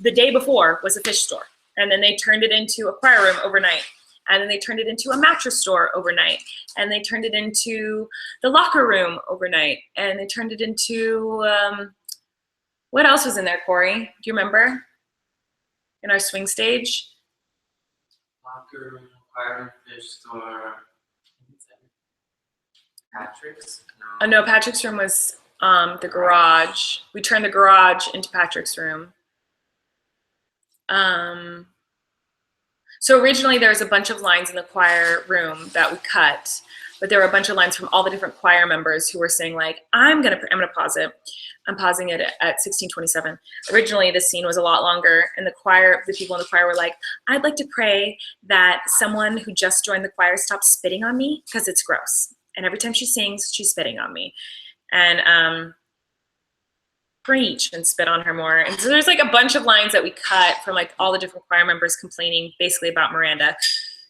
the day before was a fish store. And then they turned it into a choir room overnight. And then they turned it into a mattress store overnight. And they turned it into the locker room overnight. And they turned it into, what else was in there, Corey? Do you remember? In our swing stage? Locker room, choir room, fish store. Patrick's? No. No, Patrick's room was the garage. We turned the garage into Patrick's room. So originally there was a bunch of lines in the choir room that we cut, but there were a bunch of lines from all the different choir members who were saying like, I'm gonna pause it. I'm pausing it at 16:27. Originally this scene was a lot longer, and the people in the choir were like, I'd like to pray that someone who just joined the choir stops spitting on me because it's gross. And every time she sings, she's spitting on me. And preach and spit on her more. And so there's like a bunch of lines that we cut from like all the different choir members complaining basically about Miranda.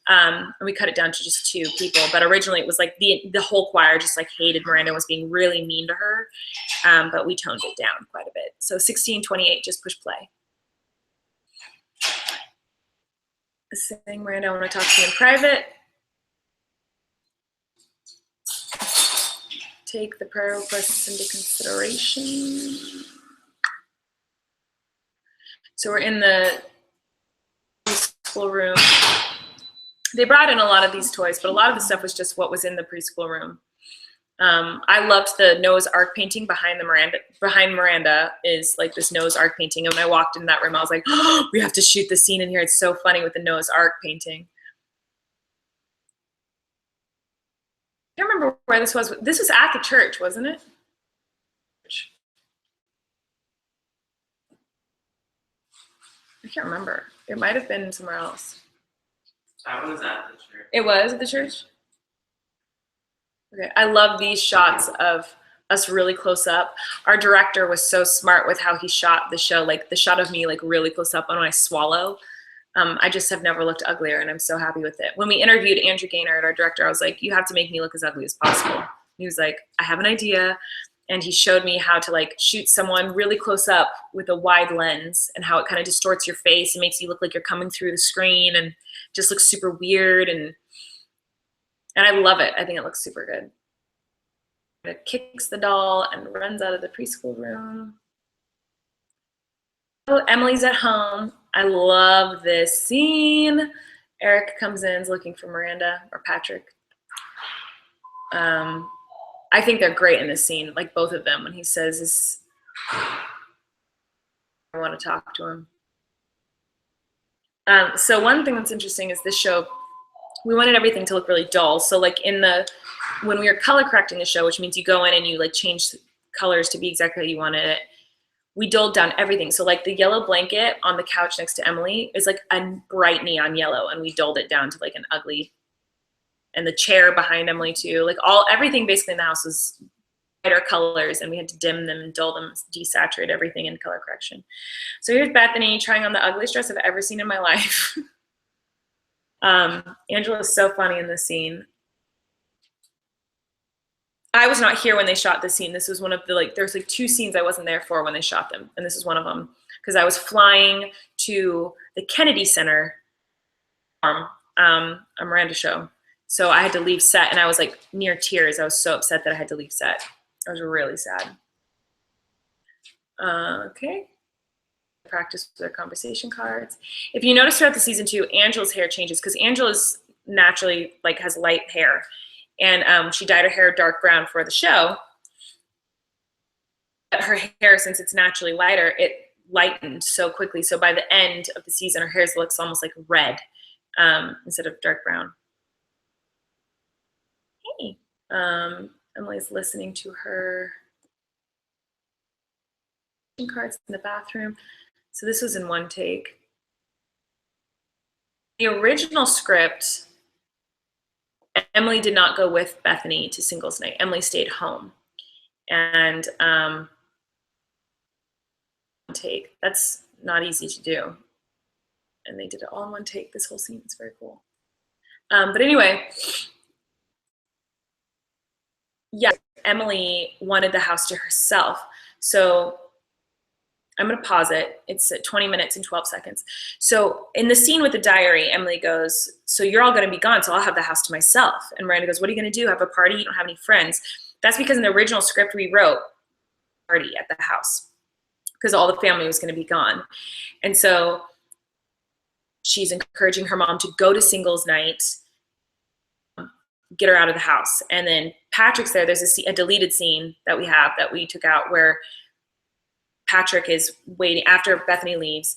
And we cut it down to just 2 people. But originally it was like the whole choir just like hated Miranda, was being really mean to her. But we toned it down quite a bit. So 16:28, just push play. Saying, Miranda, I want to talk to you in private. Take the prayer requests into consideration. So we're in the preschool room. They brought in a lot of these toys, but a lot of the stuff was just what was in the preschool room. I loved the Noah's Ark painting behind Miranda is like this Noah's Ark painting. And when I walked in that room, I was like, oh, we have to shoot the scene in here. It's so funny with the Noah's Ark painting. I can't remember where this was. This was at the church, wasn't it? I can't remember. It might have been somewhere else. That was at the church. It was at the church? Okay. I love these shots of us really close up. Our director was so smart with how he shot the show, like the shot of me like really close up on when I swallow. I just have never looked uglier, and I'm so happy with it. When we interviewed Andrew Gaynard, our director, I was like, you have to make me look as ugly as possible. He was like, I have an idea. And he showed me how to like shoot someone really close up with a wide lens, and how it kind of distorts your face and makes you look like you're coming through the screen and just looks super weird. And I love it. I think it looks super good. It kicks the doll and runs out of the preschool room. Oh, Emily's at home. I love this scene. Eric comes in, is looking for Miranda or Patrick. I think they're great in this scene, like both of them, when he says, I want to talk to him. So one thing that's interesting is this show, we wanted everything to look really dull. So like when we were color correcting the show, which means you go in and you like change colors to be exactly how you wanted it, we dulled down everything. So like the yellow blanket on the couch next to Emily is like a bright neon yellow, and we dulled it down to like an ugly, and the chair behind Emily too, like everything basically in the house was brighter colors, and we had to dim them and dull them, desaturate everything in color correction. So here's Bethany trying on the ugliest dress I've ever seen in my life. Angela is so funny in this scene. I was not here when they shot this scene. This was one of the, like, there's like 2 scenes I wasn't there for when they shot them. And this is one of them, because I was flying to the Kennedy Center, a Miranda show. So I had to leave set, and I was like near tears. I was so upset that I had to leave set. I was really sad. Okay. Practice with their conversation cards. If you notice throughout the season 2, Angela's hair changes, because Angela's naturally like has light hair. And she dyed her hair dark brown for the show. But her hair, since it's naturally lighter, it lightened so quickly. So by the end of the season, her hair looks almost like red instead of dark brown. Hey. Emily's listening to her. cards in the bathroom. So this was in one take. The original script, Emily did not go with Bethany to singles night. Emily stayed home. And take. That's not easy to do. And they did it all in one take. This whole scene is very cool. But anyway, yeah, Emily wanted the house to herself. So I'm going to pause it. It's at 20 minutes and 12 seconds. So in the scene with the diary, Emily goes, so you're all going to be gone, so I'll have the house to myself. And Miranda goes, what are you going to do? Have a party? You don't have any friends. That's because in the original script we wrote, party at the house, because all the family was going to be gone. And so she's encouraging her mom to go to singles night, get her out of the house. And then Patrick's there. There's a deleted scene that we have that we took out where Patrick is waiting after Bethany leaves.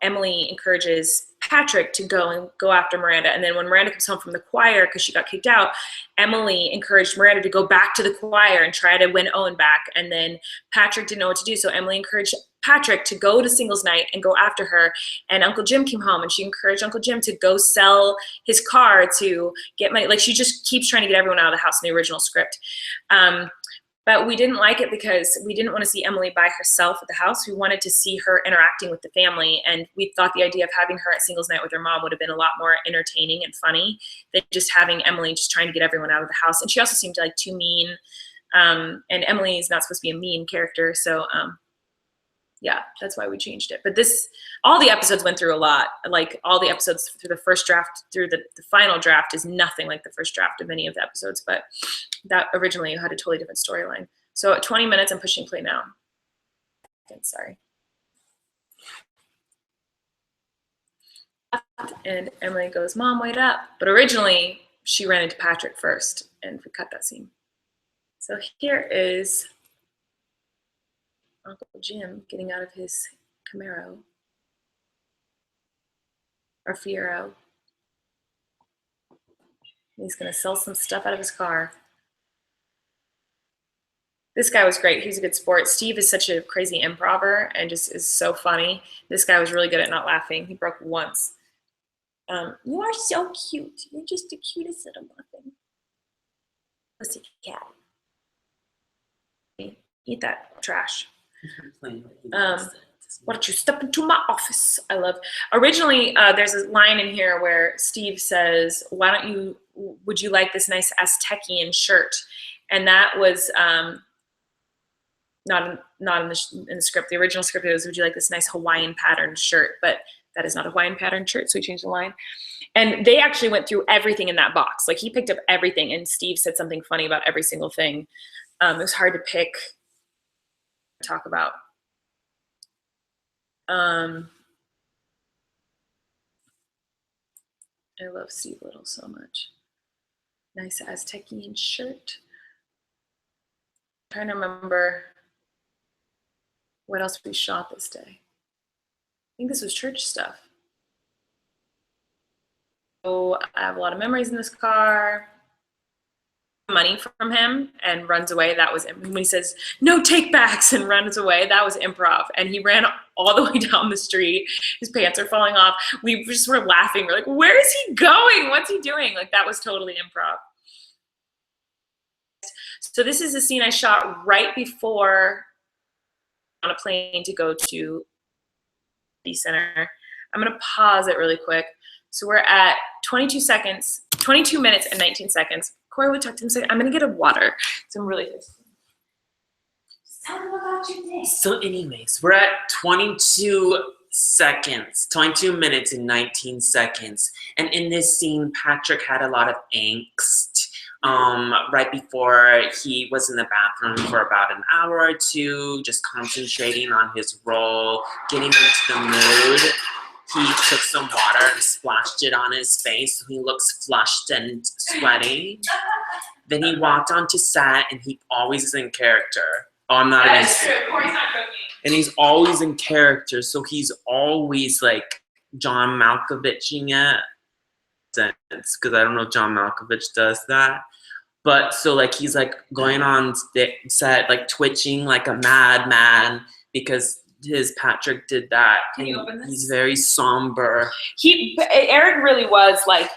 Emily encourages Patrick to go after Miranda. And then when Miranda comes home from the choir because she got kicked out, Emily encouraged Miranda to go back to the choir and try to win Owen back. And then Patrick didn't know what to do. So Emily encouraged Patrick to go to singles night and go after her. And Uncle Jim came home and she encouraged Uncle Jim to go sell his car to get money. Like, she just keeps trying to get everyone out of the house in the original script. But we didn't like it because we didn't want to see Emily by herself at the house. We wanted to see her interacting with the family. And we thought the idea of having her at singles night with her mom would have been a lot more entertaining and funny than just having Emily just trying to get everyone out of the house. And she also seemed like too mean. And Emily's not supposed to be a mean character. So yeah, that's why we changed it. But all the episodes went through a lot. Like, all the episodes through the first draft, through the final draft is nothing like the first draft of any of the episodes. But that originally had a totally different storyline. So at 20 minutes, I'm pushing play now. Sorry. And Emily goes, Mom, wait up. But originally, she ran into Patrick first, and we cut that scene. So here is Uncle Jim getting out of his Camaro, or Fiero. He's gonna sell some stuff out of his car. This guy was great. He's a good sport. Steve is such a crazy improver and just is so funny. This guy was really good at not laughing. He broke once. You are so cute. You're just the cutest little muffin. Pussycat. Eat that trash. Why don't you step into my office? I love. Originally, there's a line in here where Steve says, would you like this nice Aztecian shirt? And that was not in the script. The original script was, would you like this nice Hawaiian patterned shirt? But that is not a Hawaiian patterned shirt, so we changed the line. And they actually went through everything in that box. Like, he picked up everything, and Steve said something funny about every single thing. It was hard to pick, talk about. I love Steve Little so much. Nice Aztecian shirt. I'm trying to remember what else we shot this day. I think this was church stuff. So I have a lot of memories in this car. Money from him and runs away. That was him. When he says, no take backs, and runs away, that was improv. And he ran all the way down the street. His pants are falling off. We just were laughing. We're like, where is he going? What's he doing? Like, that was totally improv. So this is a scene I shot right before on a plane to go to the center. I'm going to pause it really quick. So we're at 22 minutes and 19 seconds. Corey would talk to him and say, I'm going to get a water. So I'm really thirsty. Tell them about your day. So anyways, we're at 22 minutes and 19 seconds. And in this scene, Patrick had a lot of angst. Right before he was in the bathroom for about an hour or two, just concentrating on his role, getting into the mood. He took some water and splashed it on his face so he looks flushed and sweaty. Then he walked onto set, and he always is in character. Oh, I'm not even. That's true. Corey's not cooking. And he's always in character, so he's always like John Malkovich-ing it. Because I don't know if John Malkovich does that. But so like he's like going on set like twitching like a madman because his Patrick did that. Can you open this? He's very somber. Eric really was like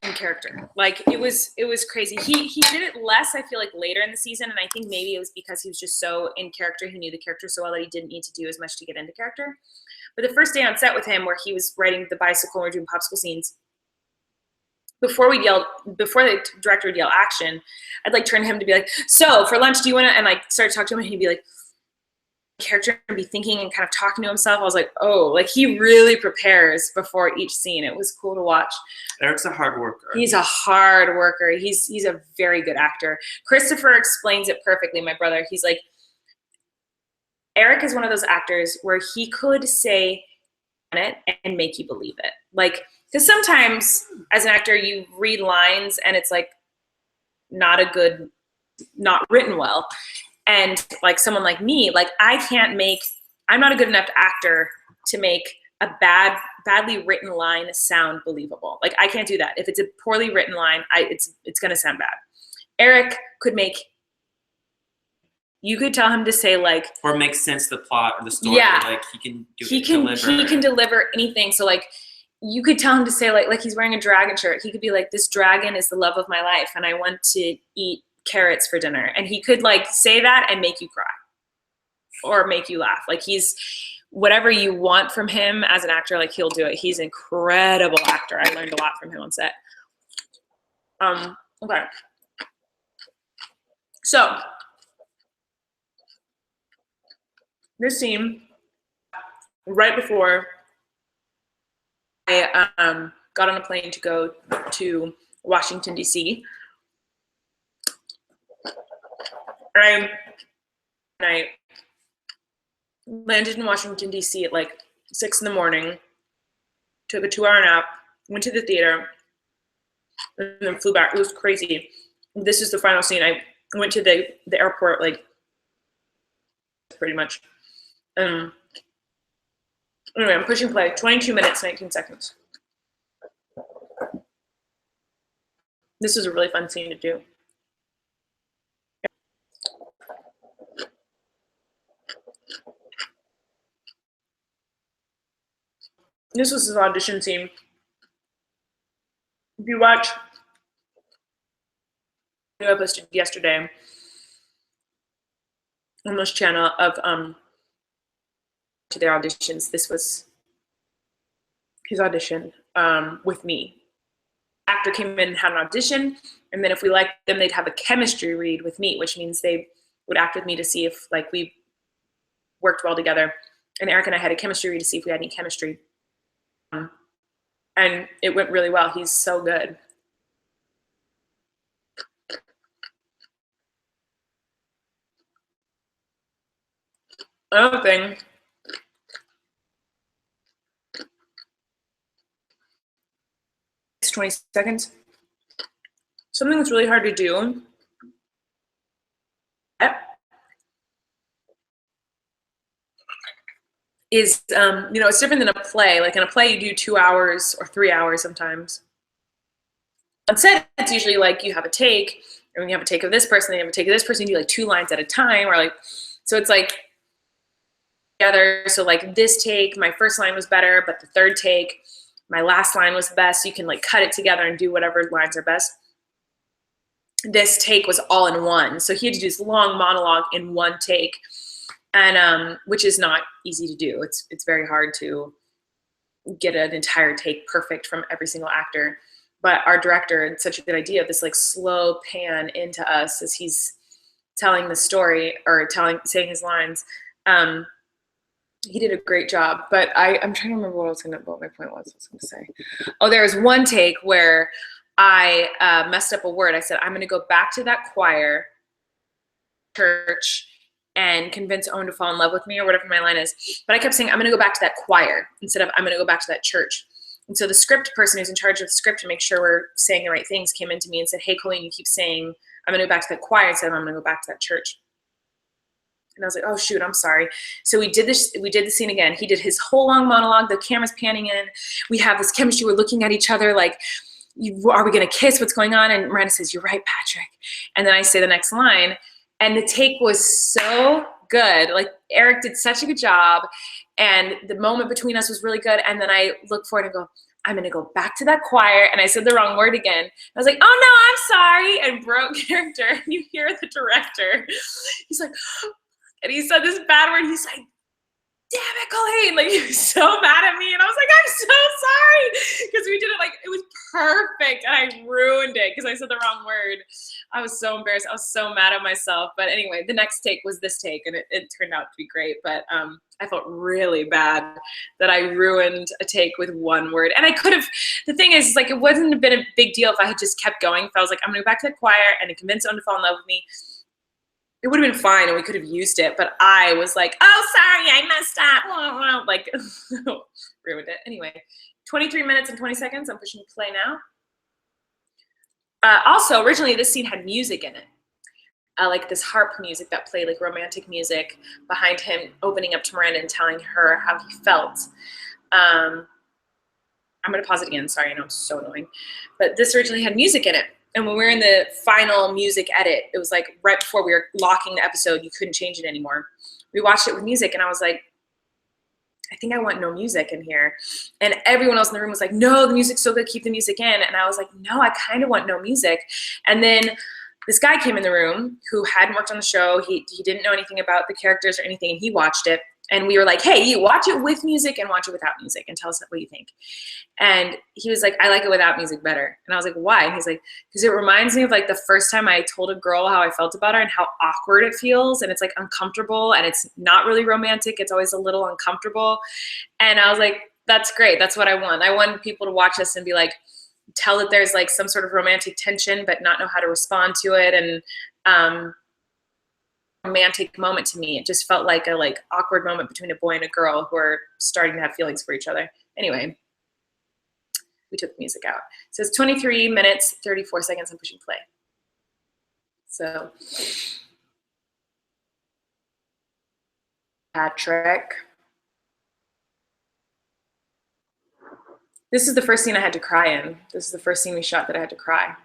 in character. Like it was crazy. He did it less, I feel like, later in the season, and I think maybe it was because he was just so in character. He knew the character so well that he didn't need to do as much to get into character. But the first day on set with him, where he was riding the bicycle and we're doing popsicle scenes, before the director would yell action, I'd like turn to him to be like, so for lunch, do you want to, and like start to talk to him, and he'd be like, character and be thinking and kind of talking to himself. I was like, oh, like he really prepares before each scene. It was cool to watch. Eric's a hard worker. He's a hard worker. He's a very good actor. Christopher explains it perfectly, my brother. He's like, Eric is one of those actors where he could say it and make you believe it. Like, because sometimes as an actor, you read lines and it's like not written well. And like someone like me, like I'm not a good enough actor to make a badly written line sound believable. Like I can't do that. If it's a poorly written line, it's gonna sound bad. Eric could you could tell him to say like, or make sense the plot or the story. Yeah, like he can deliver anything. So like you could tell him to say like he's wearing a dragon shirt. He could be like, this dragon is the love of my life, and I want to eat carrots for dinner. And he could like say that and make you cry or make you laugh. Like he's whatever you want from him as an actor, like he'll do it. He's an incredible actor. I learned a lot from him on set. Okay. So this scene, right before I got on a plane to go to Washington, D.C., I landed in Washington, D.C. at like 6 in the morning, took a 2-hour nap, went to the theater, and then flew back. It was crazy. This is the final scene. I went to the airport, like, pretty much. Anyway, I'm pushing play. 22 minutes, 19 seconds. This is a really fun scene to do. This was his audition scene. If you watch, I posted yesterday on this channel of to their auditions. This was his audition with me. Actor came in and had an audition, and then if we liked them, they'd have a chemistry read with me, which means they would act with me to see if like we worked well together. And Eric and I had a chemistry read to see if we had any chemistry. And it went really well. He's so good. Another thing, it's 20 seconds. Something that's really hard to do is, it's different than a play. Like in a play, you do 2 hours or 3 hours sometimes. On set, it's usually like you have a take, and you have a take of this person, then you have a take of this person, you do like 2 lines at a time, or like, so it's like together. So like this take, my first line was better, but the third take, my last line was best. So you can like cut it together and do whatever lines are best. This take was all in one. So he had to do this long monologue in one take. And which is not easy to do. It's very hard to get an entire take perfect from every single actor. But our director had such a good idea of this like slow pan into us as he's telling the story or saying his lines. He did a great job. But I'm trying to remember what my point was. I was going to say. Oh, there was one take where I messed up a word. I said, I'm going to go back to that choir, church, and convince Owen to fall in love with me, or whatever my line is. But I kept saying, I'm going to go back to that choir instead of I'm going to go back to that church. And so the script person who's in charge of the script to make sure we're saying the right things came into me and said, hey, Colleen, you keep saying I'm going to go back to that choir instead of I'm going to go back to that church. And I was like, oh, shoot, I'm sorry. So we did the scene again. He did his whole long monologue. The camera's panning in. We have this chemistry. We're looking at each other like, are we going to kiss? What's going on? And Miranda says, you're right, Patrick. And then I say the next line, and the take was so good. Like Eric did such a good job, and the moment between us was really good. And then I look forward and go, I'm going to go back to that choir. And I said the wrong word again. I was like, oh no, I'm sorry. And broke character. And you hear the director. He's like, and he said this bad word. He's like, damn it, Colleen. Like, he was so mad at me. And I was like, I'm so sorry. Because we did it like, it was perfect. And I ruined it because I said the wrong word. I was so embarrassed. I was so mad at myself. But anyway, the next take was this take, and it turned out to be great. But I felt really bad that I ruined a take with one word. And I could have, the thing is, like, it wouldn't have been a big deal if I had just kept going. If I was like, I'm going to go back to the choir and convince someone to fall in love with me. It would have been fine and we could have used it, but I was like, oh, sorry, I messed up. Like, ruined it. Anyway, 23 minutes and 20 seconds. I'm pushing play now. Also, originally, this scene had music in it. Like this harp music that played, like romantic music behind him, opening up to Miranda and telling her how he felt. I'm going to pause it again. Sorry, I know I'm so annoying. But this originally had music in it. And when we were in the final music edit, it was like right before we were locking the episode, you couldn't change it anymore. We watched it with music, and I was like, I think I want no music in here. And everyone else in the room was like, no, the music's so good, keep the music in. And I was like, no, I kind of want no music. And then this guy came in the room who hadn't worked on the show. He didn't know anything about the characters or anything, and he watched it. And we were like, hey, you watch it with music and watch it without music and tell us what you think. And he was like, I like it without music better. And I was like, why? And he's like, because it reminds me of like the first time I told a girl how I felt about her and how awkward it feels. And it's like uncomfortable and it's not really romantic. It's always a little uncomfortable. And I was like, that's great. That's what I want. I want people to watch this and be like, tell that there's like some sort of romantic tension, but not know how to respond to it. And, romantic moment to me. It just felt like a awkward moment between a boy and a girl who are starting to have feelings for each other. Anyway, we took the music out. It says 23 minutes, 34 seconds. I'm pushing play. So, Patrick. This is the first scene I had to cry in. This is the first scene we shot that I had to cry.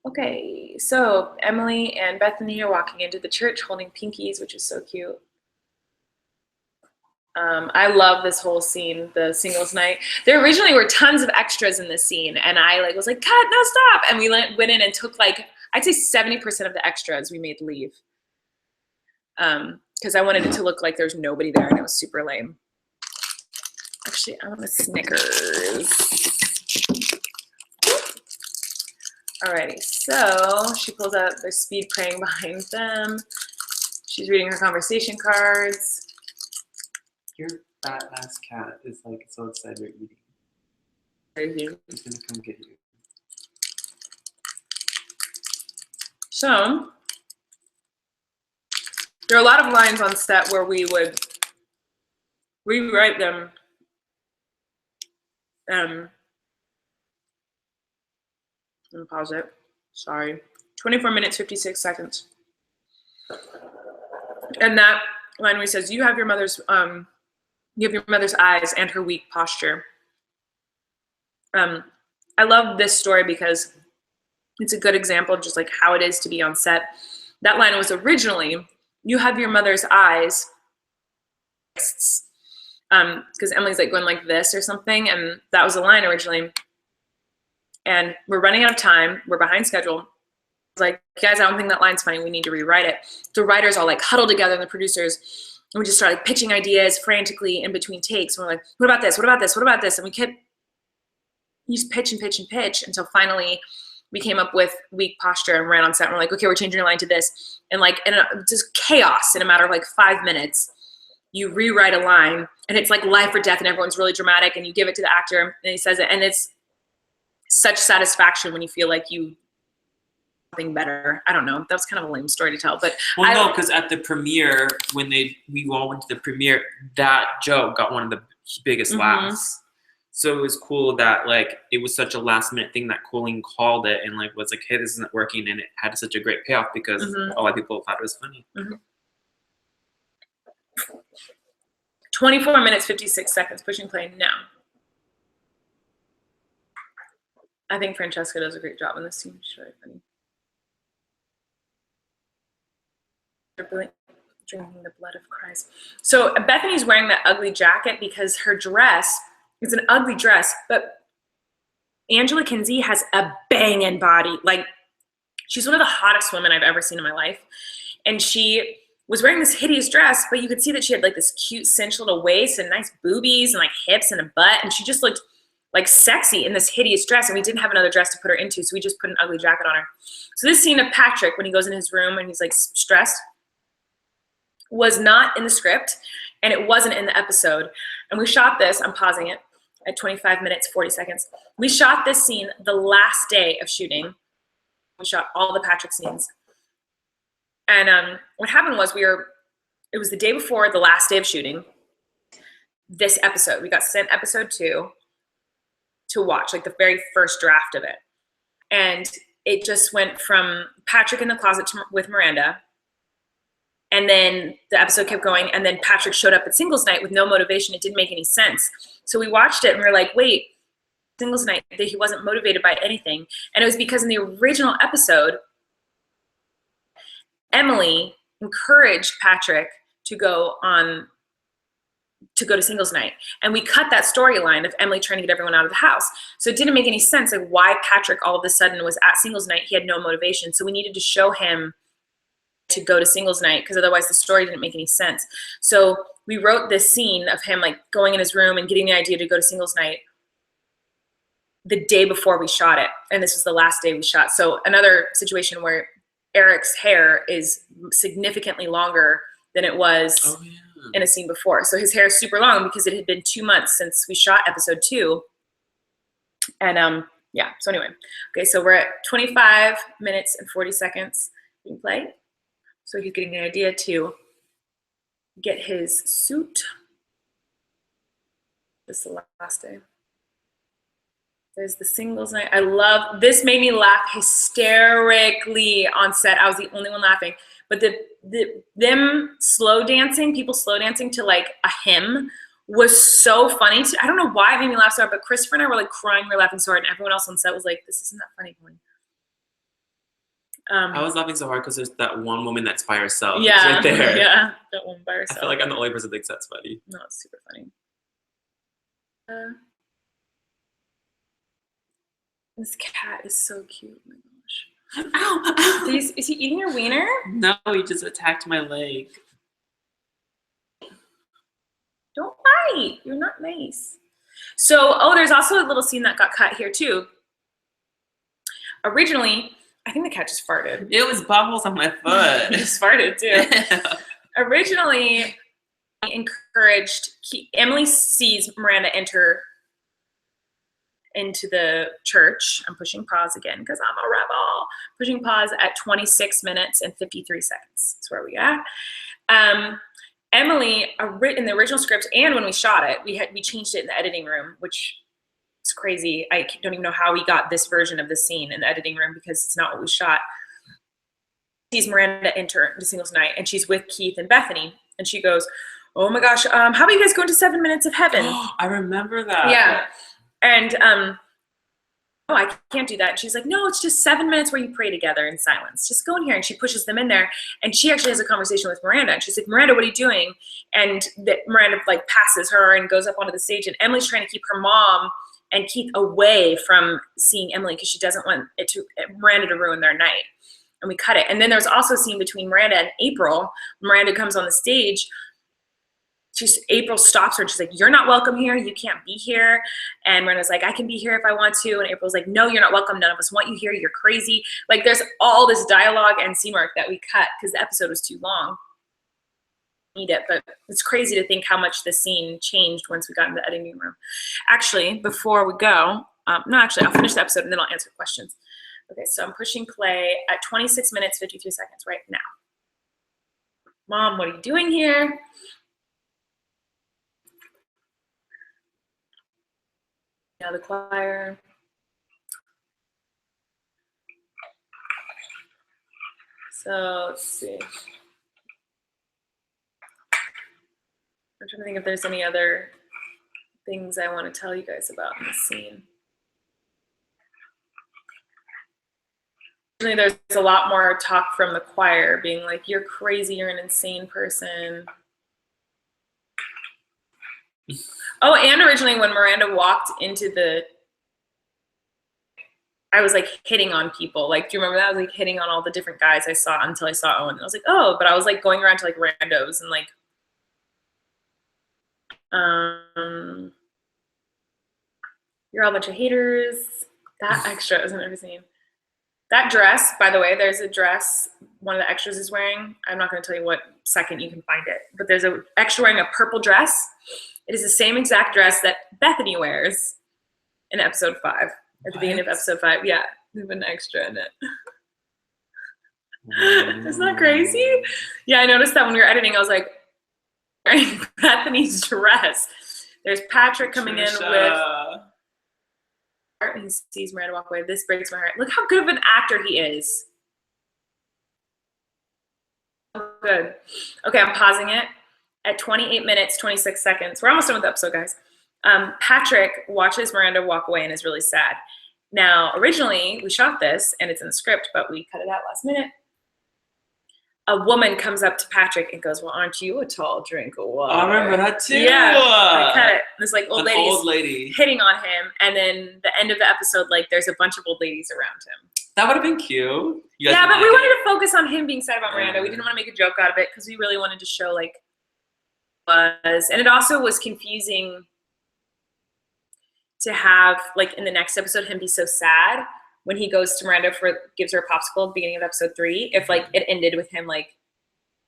Okay, so Emily and Bethany are walking into the church holding pinkies, which is so cute. I love this whole scene, the singles night. There originally were tons of extras in this scene, and I was like, cut, no, stop. And we went in and took I'd say 70% of the extras we made leave. Because I wanted it to look like there's nobody there, and it was super lame. Actually, I want a Snickers. Alrighty, so she pulls out their speed praying behind them. She's reading her conversation cards. Your fat ass cat is like so excited you're eating. Crazy. He's gonna come get you. So there are a lot of lines on set where we would rewrite them. Let me pause it. Sorry. 24 minutes, 56 seconds. And that line where he says, you have your mother's eyes and her weak posture. I love this story because it's a good example of just like how it is to be on set. That line was originally, you have your mother's eyes, because Emily's like going like this or something, and that was the line originally. And we're running out of time. We're behind schedule. It's like, guys, I don't think that line's funny. We need to rewrite it. The writers all like huddle together, and the producers, and we just start like pitching ideas frantically in between takes. And we're like, what about this? What about this? What about this? And we kept just pitch and pitch and pitch until finally we came up with weak posture and ran on set. And we're like, okay, we're changing your line to this. And just chaos in a matter of like 5 minutes. You rewrite a line, and it's like life or death, and everyone's really dramatic, and you give it to the actor, and he says it, and it's such satisfaction when you feel like you something better. I don't know. That was kind of a lame story to tell, but no, because at the premiere, when we all went to the premiere, that joke got one of the biggest laughs. So it was cool that like it was such a last minute thing that Colleen called it and like was like, hey, this isn't working, and it had such a great payoff because a lot of people thought it was funny. 24 minutes, 56 seconds, pushing play now. I think Francesca does a great job in this scene. She's really funny. They're drinking the blood of Christ. So Bethany's wearing that ugly jacket because her dress is an ugly dress, but Angela Kinsey has a banging body. Like, she's one of the hottest women I've ever seen in my life. And she was wearing this hideous dress, but you could see that she had like this cute cinched little waist and nice boobies and like hips and a butt. And she just looked like sexy in this hideous dress. And we didn't have another dress to put her into, so we just put an ugly jacket on her. So this scene of Patrick, when he goes in his room and he's like stressed, was not in the script, and it wasn't in the episode. And we shot this, I'm pausing it, at 25 minutes, 40 seconds. We shot this scene the last day of shooting. We shot all the Patrick scenes. And what happened was it was the day before the last day of shooting this episode. We got sent episode 2 to watch, like the very first draft of it. And it just went from Patrick in the closet with Miranda, and then the episode kept going, and then Patrick showed up at singles night with no motivation. It didn't make any sense. So we watched it and we were like, wait, singles night, he wasn't motivated by anything. And it was because in the original episode, Emily encouraged Patrick to go to singles night. And we cut that storyline of Emily trying to get everyone out of the house. So it didn't make any sense, like why Patrick all of a sudden was at singles night. He had no motivation. So we needed to show him to go to singles night, because otherwise the story didn't make any sense. So we wrote this scene of him like going in his room and getting the idea to go to singles night the day before we shot it. And this was the last day we shot. So another situation where Eric's hair is significantly longer than it was in a scene before. So his hair is super long because it had been 2 months since we shot episode 2. And yeah, so anyway. Okay, so we're at 25 minutes and 40 seconds in play. So he's getting the idea to get his suit. This is the last day. There's the singles night. I love, this made me laugh hysterically on set. I was the only one laughing. But them slow dancing, people slow dancing to like a hymn was so funny. I don't know why it made me laugh so hard, but Christopher and I were like crying, we were laughing so hard, and everyone else on set was like, this isn't that funny. I was laughing so hard because there's that one woman that's by herself. Yeah, right there. Yeah, that one by herself. I feel like I'm the only person that thinks that's funny. No, it's super funny. This cat is so cute. Oh my gosh. Ow! Is he eating your wiener? No, he just attacked my leg. Don't bite. You're not nice. So, there's also a little scene that got cut here too. Originally, I think the cat just farted. It was bubbles on my foot. He just farted too. Originally, I encouraged, Emily sees Miranda enter into the church. I'm pushing pause again because I'm a rebel. Pushing pause at 26 minutes and 53 seconds. That's where we at. Emily, in the original script and when we shot it, we changed it in the editing room, which is crazy. I don't even know how we got this version of the scene in the editing room because it's not what we shot. Sees Miranda enter into singles night, and she's with Keith and Bethany, and she goes, "Oh my gosh, how about you guys go into 7 minutes of heaven?" I remember that. Yeah. And oh, I can't do that. And she's like, no, it's just 7 minutes where you pray together in silence. Just go in here. And she pushes them in there. And she actually has a conversation with Miranda. And she's like, Miranda, what are you doing? And Miranda like passes her and goes up onto the stage. And Emily's trying to keep her mom and Keith away from seeing Emily because she doesn't want Miranda to ruin their night. And we cut it. And then there's also a scene between Miranda and April. Miranda comes on the stage. April stops her and she's like, you're not welcome here. You can't be here. And Miranda's like, I can be here if I want to. And April's like, no, you're not welcome. None of us want you here. You're crazy. Like there's all this dialogue and scene work that we cut because the episode was too long. Need it, but it's crazy to think how much the scene changed once we got in the editing room. Actually, before we go, I'll finish the episode and then I'll answer questions. Okay, so I'm pushing play at 26 minutes, 53 seconds right now. Mom, what are you doing here? Now the choir. So let's see. I'm trying to think if there's any other things I want to tell you guys about in this scene. There's a lot more talk from the choir being like, you're crazy, you're an insane person. Oh, and originally when Miranda walked into the, I was like hitting on people. Like, do you remember that? I was like hitting on all the different guys I saw until I saw Owen. And I was like, oh, but I was like going around to like randos and like, you're all a bunch of haters. That extra isn't ever seen. That dress, by the way, there's a dress one of the extras is wearing. I'm not going to tell you what second you can find it, but there's an extra wearing a purple dress. It is the same exact dress that Bethany wears in episode 5. At the beginning of episode 5. Yeah, there's an extra in it. Isn't that crazy? Yeah, I noticed that when we were editing. I was like, wearing Bethany's dress. There's Patrick coming in with... and he sees Miranda walk away. This breaks my heart. Look how good of an actor he is. Good. Okay, I'm pausing it at 28 minutes, 26 seconds. We're almost done with the episode, guys. Patrick watches Miranda walk away and is really sad. Now, originally, we shot this, and it's in the script, but we cut it out last minute. A woman comes up to Patrick and goes, well, aren't you a tall drink of water? I remember that too. Yeah, I cut it. This like old lady hitting on him, and then the end of the episode, like there's a bunch of old ladies around him. That would have been cute. Yeah, but we wanted to focus on him being sad about Miranda. We didn't want to make a joke out of it because we really wanted to show like was, and it also was confusing to have like in the next episode him be so sad when he goes to Miranda gives her a popsicle at the beginning of episode 3, if like it ended with him like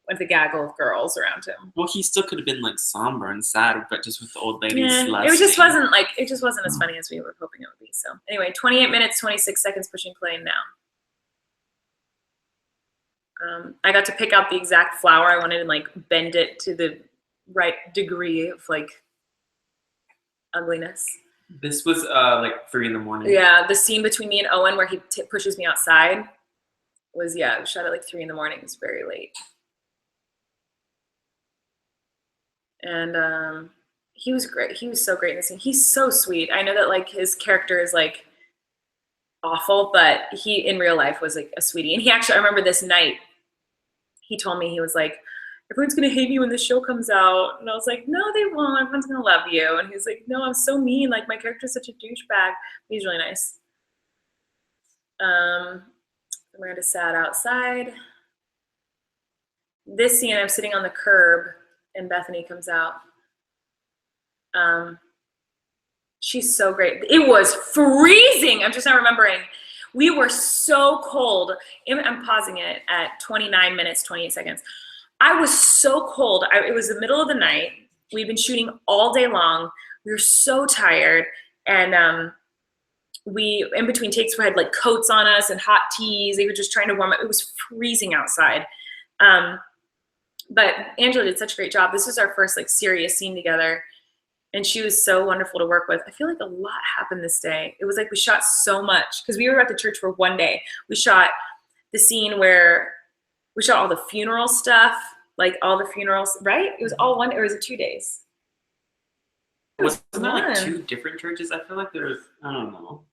with the gaggle of girls around him. Well, he still could have been like somber and sad, but just with the old ladies. Yeah, it just wasn't as funny as we were hoping it would be. So anyway, 28 minutes, 26 seconds, pushing play now. I got to pick out the exact flower I wanted and like bend it to the right degree of like ugliness. This was like 3 a.m. Yeah, the scene between me and Owen where he pushes me outside was, yeah, shot at like 3 a.m. It's very late. And he was great. He was so great in the scene. He's so sweet. I know that like his character is like awful, but he in real life was like a sweetie. And he actually, I remember this night, he told me, he was like, everyone's gonna hate me when this show comes out. And I was like, no, they won't. Everyone's gonna love you. And he's like, no, I'm so mean. Like my character's such a douchebag. He's really nice. Miranda sat outside. This scene, I'm sitting on the curb and Bethany comes out. She's so great. It was freezing. I'm just not remembering. We were so cold. I'm pausing it at 29 minutes, 28 seconds. I was so cold. It was the middle of the night. We'd been shooting all day long. We were so tired. And we, in between takes, we had like coats on us and hot teas. They were just trying to warm up. It was freezing outside. But Angela did such a great job. This was our first like serious scene together. And she was so wonderful to work with. I feel like a lot happened this day. It was like we shot so much because we were at the church for one day. We shot the scene where we shot all the funeral stuff, like all the funerals, right? It was all one, or was it 2 days? Wasn't that like 2 different churches? I feel like there was, I don't know.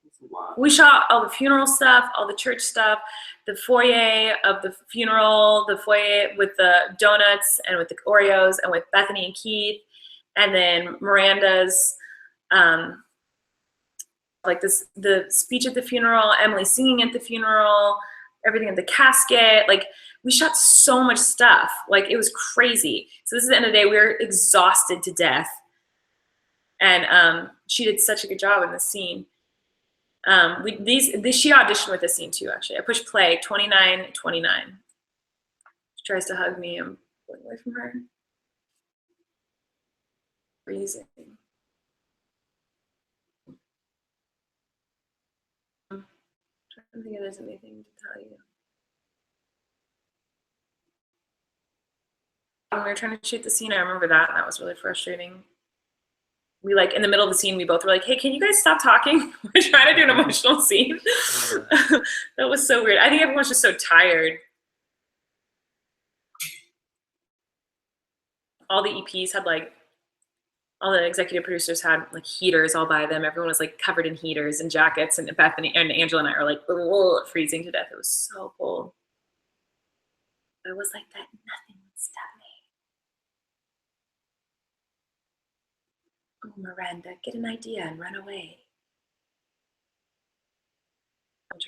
It's a lot. We shot all the funeral stuff, all the church stuff, the foyer of the funeral, the foyer with the donuts and with the Oreos and with Bethany and Keith. And then Miranda's, like this, the speech at the funeral, Emily singing at the funeral, everything at the casket. Like we shot so much stuff. Like it was crazy. So this is the end of the day. We were exhausted to death. And she did such a good job in this scene. She auditioned with this scene too, actually. I pushed play, 29:29. She tries to hug me. I'm going away from her. Freezing. I'm trying to think if there's anything to tell you. When we were trying to shoot the scene, I remember that, and that was really frustrating. We like in the middle of the scene, we both were like, "Hey, can you guys stop talking? We're trying to do an emotional scene." That was so weird. I think everyone's just so tired. all the EPs had like, all the executive producers had like heaters all by them. Everyone was like covered in heaters and jackets, and Bethany and Angela and I are like freezing to death. It was so cold. But it was like that nothing would stop me. Oh, Miranda, get an idea and run away.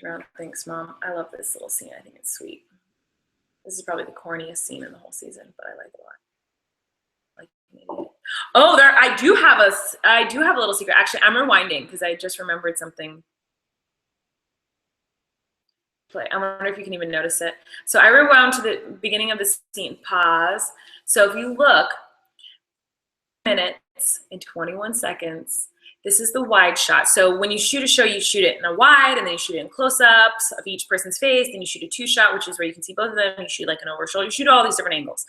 Around. Thanks, Mom. I love this little scene. I think it's sweet. This is probably the corniest scene in the whole season, but I like it a lot. Like, maybe. Oh, there! I do have a little secret. Actually, I'm rewinding because I just remembered something. Play. I wonder if you can even notice it. So I rewound to the beginning of the scene. Pause. So if you look, minutes and 21 seconds. This is the wide shot. So when you shoot a show, you shoot it in a wide, and then you shoot it in close-ups of each person's face. Then you shoot a two-shot, which is where you can see both of them. You shoot like an over shoulder. You shoot all these different angles.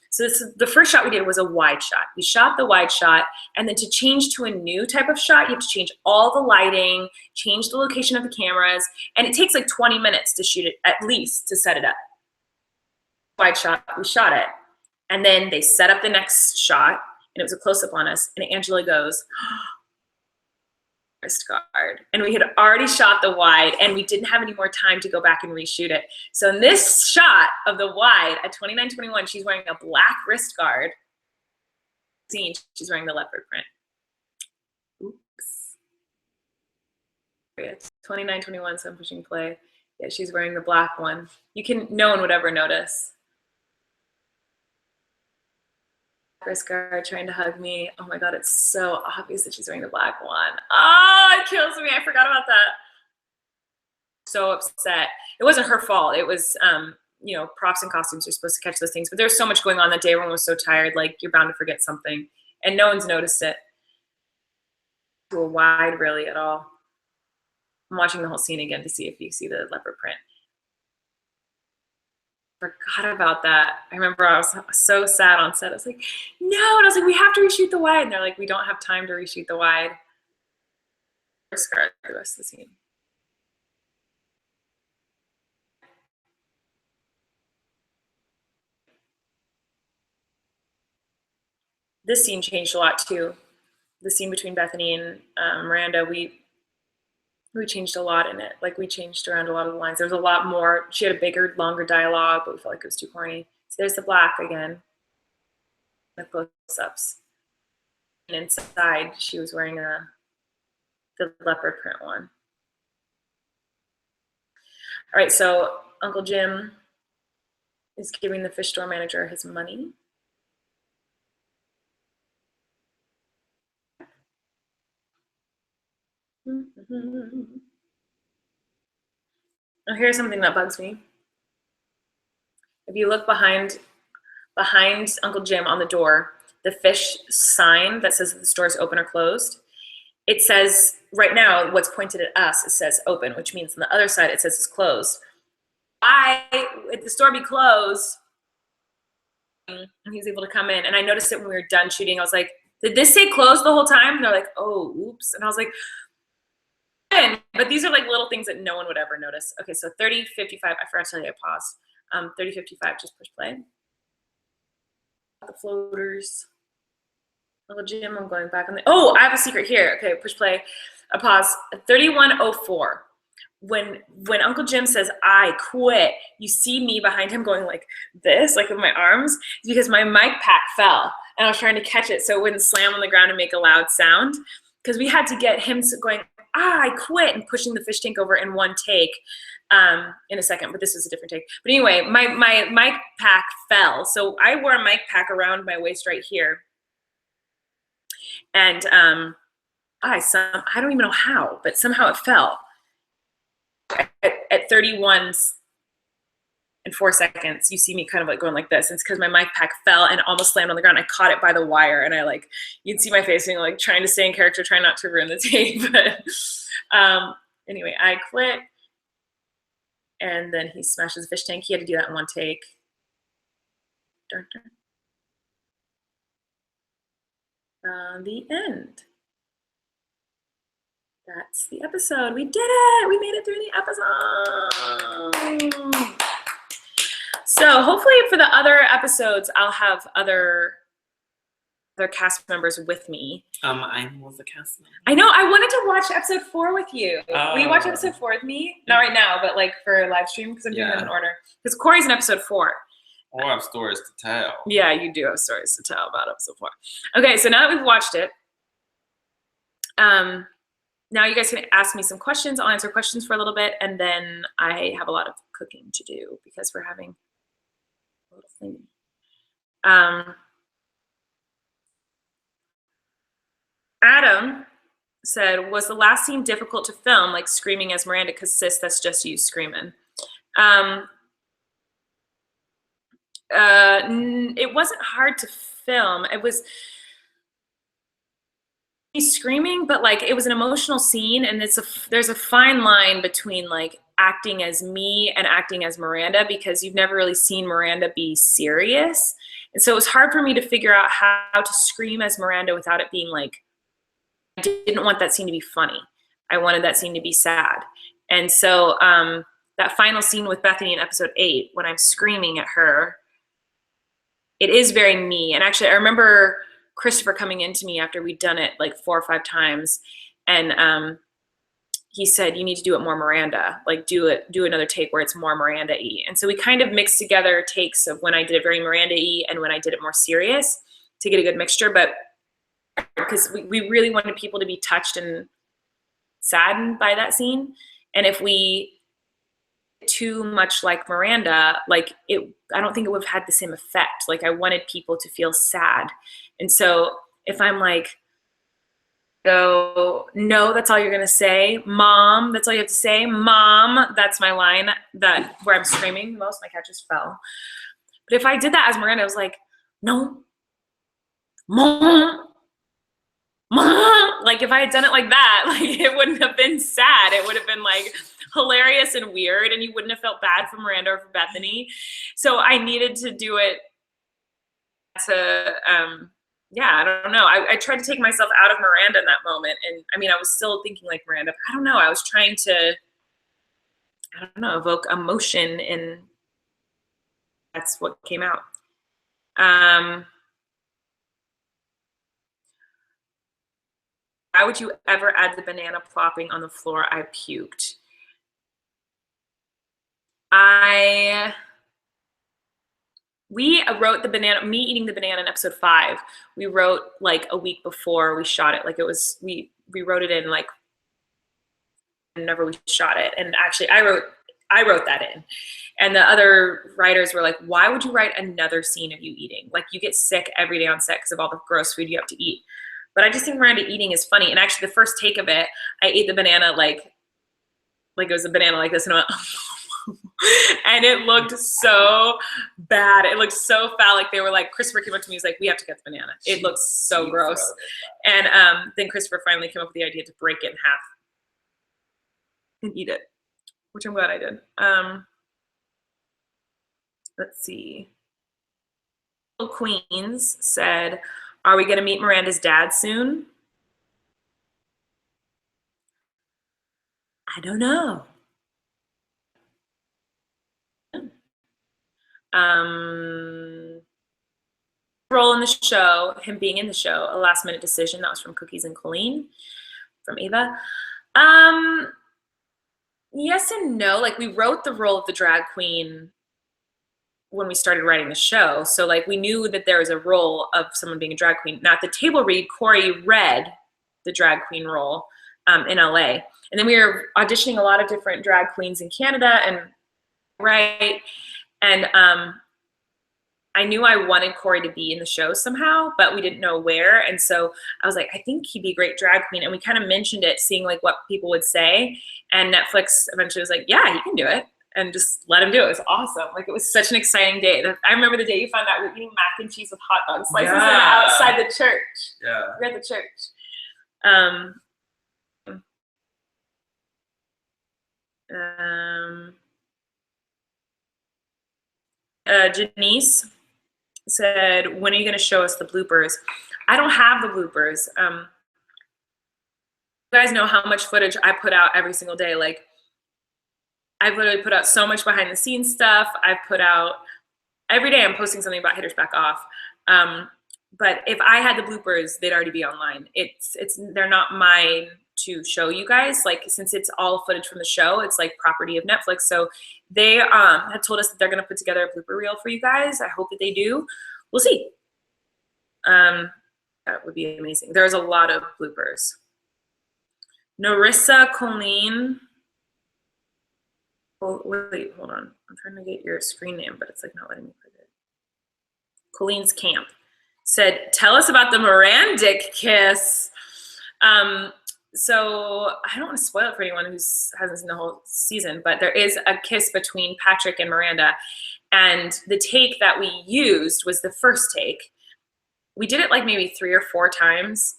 So this is, the first shot we did was a wide shot. We shot the wide shot, and then to change to a new type of shot, you have to change all the lighting, change the location of the cameras, and it takes like 20 minutes to shoot it, at least, to set it up. Wide shot, we shot it. And then they set up the next shot, and it was a close-up on us, and Angela goes, wrist guard. And we had already shot the wide, and we didn't have any more time to go back and reshoot it. So in this shot of the wide at 29:21, she's wearing a black wrist guard. She's wearing the leopard print. Oops. It's 29:21, so I'm pushing play. Yeah, she's wearing the black one. No one would ever notice. Wrist guard trying to hug me. Oh my God, it's so obvious that she's wearing the black one. Oh, it kills me. I forgot about that. So upset. It wasn't her fault. It was, you know, props and costumes are supposed to catch those things, but there's so much going on that day. Everyone was so tired, like you're bound to forget something, and no one's noticed it. To a wide, really, at all. I'm watching the whole scene again to see if you see the leopard print. Forgot about that. I remember I was so sad on set. I was like, no, and I was like, we have to reshoot the wide. And they're like, we don't have time to reshoot the wide. Start the rest of the scene. This scene changed a lot too. The scene between Bethany and Miranda, we changed a lot in it. Like, we changed around a lot of the lines. There was a lot more. She had a bigger, longer dialogue, but we felt like it was too corny. So there's the black again. The close-ups. And inside, she was wearing the leopard print one. All right, so Uncle Jim is giving the fish store manager his money. Oh, here's something that bugs me. If you look behind Uncle Jim on the door, the fish sign that says that the store is open or closed, it says, right now, what's pointed at us, it says open, which means on the other side it says it's closed. Why would the store be closed? And he was able to come in, and I noticed it when we were done shooting. I was like, did this say closed the whole time? And they're like, oh, oops. And I was like, but these are like little things that no one would ever notice. Okay, so 30:55, I forgot to tell you I paused. 30:55, just push play. The floaters. Uncle Jim, I'm going back on the, oh, I have a secret here. Okay, push play, a pause. 31:04. When Uncle Jim says, I quit, you see me behind him going like this, like with my arms, because my mic pack fell, and I was trying to catch it so it wouldn't slam on the ground and make a loud sound, because we had to get him going, I quit, and pushing the fish tank over in one take in a second, but this was a different take. But anyway, my mic pack fell. So I wore a mic pack around my waist right here. And I don't even know how, but somehow it fell. At 31 and 4 seconds, you see me kind of like going like this. And it's because my mic pack fell and almost slammed on the ground. I caught it by the wire, and I like, you'd see my face being like trying to stay in character, trying not to ruin the tape. But anyway, I quit, and then he smashes the fish tank. He had to do that in one take. Dun, dun. The end. That's the episode. We did it. We made it through the episode. So hopefully for the other episodes, I'll have other other cast members with me. I was a cast member. I know. I wanted to watch episode 4 with you. Will you watch Oh. episode 4 with me? Not right now, but like for live stream because I'm doing them in order. Because Corey's in episode 4. I have stories to tell. Yeah, you do have stories to tell about episode 4. Okay, so now that we've watched it, now you guys can ask me some questions. I'll answer questions for a little bit, and then I have a lot of cooking to do because we're having a little thing. Adam said, was the last scene difficult to film, like screaming as Miranda? Because sis, that's just you screaming. It wasn't hard to film. It was me screaming, but like it was an emotional scene, and there's a fine line between like acting as me and acting as Miranda, because you've never really seen Miranda be serious. And so it was hard for me to figure out how to scream as Miranda without it being like, I didn't want that scene to be funny. I wanted that scene to be sad. And so that final scene with Bethany in episode 8, when I'm screaming at her, it is very me. And actually, I remember Christopher coming into me after we'd done it like 4 or 5 times, and he said, you need to do it more Miranda, like do another take where it's more Miranda-y. And so we kind of mixed together takes of when I did it very Miranda-y and when I did it more serious to get a good mixture. But because we really wanted people to be touched and saddened by that scene. And if we too much like Miranda, like I don't think it would have had the same effect. Like I wanted people to feel sad. And so if I'm like, go, no, that's all you're gonna say. Mom, that's all you have to say. Mom, that's my line where I'm screaming the most. My cat just fell. But if I did that as Miranda, I was like, no, Mom, Mom. Like if I had done it like that, like it wouldn't have been sad. It would have been like hilarious and weird, and you wouldn't have felt bad for Miranda or for Bethany. So I needed to do it to yeah, I don't know. I tried to take myself out of Miranda in that moment. And I mean, I was still thinking like Miranda, but I don't know. I was trying to, I don't know, evoke emotion, and that's what came out. Why would you ever add the banana plopping on the floor? I puked. We wrote the banana, me eating the banana in episode 5. We wrote like a week before we shot it. Like it was, we wrote it in like whenever we shot it. And actually I wrote that in. And the other writers were like, why would you write another scene of you eating? Like you get sick every day on set because of all the gross food you have to eat. But I just think Miranda eating is funny. And actually the first take of it, I ate the banana like it was a banana like this, and I went, and it looked so bad. It looked so foul. Like they were like, Christopher came up to me, he's like, we have to get the banana. It looks so gross. And then Christopher finally came up with the idea to break it in half and eat it, which I'm glad I did. Let's see. Queens said, are we gonna meet Miranda's dad soon? I don't know. Role in the show, him being in the show, a last minute decision. That was from Cookies and Colleen, from Ava. Yes and no. Like we wrote the role of the drag queen when we started writing the show. So like we knew that there was a role of someone being a drag queen. Now at the table read, Corey read the drag queen role in LA. And then we were auditioning a lot of different drag queens in Canada and and I knew I wanted Corey to be in the show somehow, but we didn't know where. And so I was like, I think he'd be a great drag queen. And we kind of mentioned it, seeing like what people would say. And Netflix eventually was like, yeah, he can do it. And just let him do it. It was awesome. Like it was such an exciting day. I remember the day you found out we were eating mac and cheese with hot dog slices outside the church. Yeah. We're at the church. Janice said, when are you going to show us the bloopers? I don't have the bloopers. You guys know how much footage I put out every single day. Like I've literally put out so much behind the scenes stuff. I've put out every day. I'm posting something about Hitters Back Off. but if I had the bloopers, they'd already be online. They're not mine to show you guys. Like, since it's all footage from the show, it's like property of Netflix. So they have told us that they're gonna put together a blooper reel for you guys. I hope that they do. We'll see. That would be amazing. There's a lot of bloopers. Narissa Colleen. Oh, wait, hold on. I'm trying to get your screen name, but it's like not letting me put it. Colleen's Camp said, tell us about the Mirandic kiss. So I don't want to spoil it for anyone who hasn't seen the whole season, but there is a kiss between Patrick and Miranda. And the take that we used was the first take. We did it like maybe 3 or 4 times.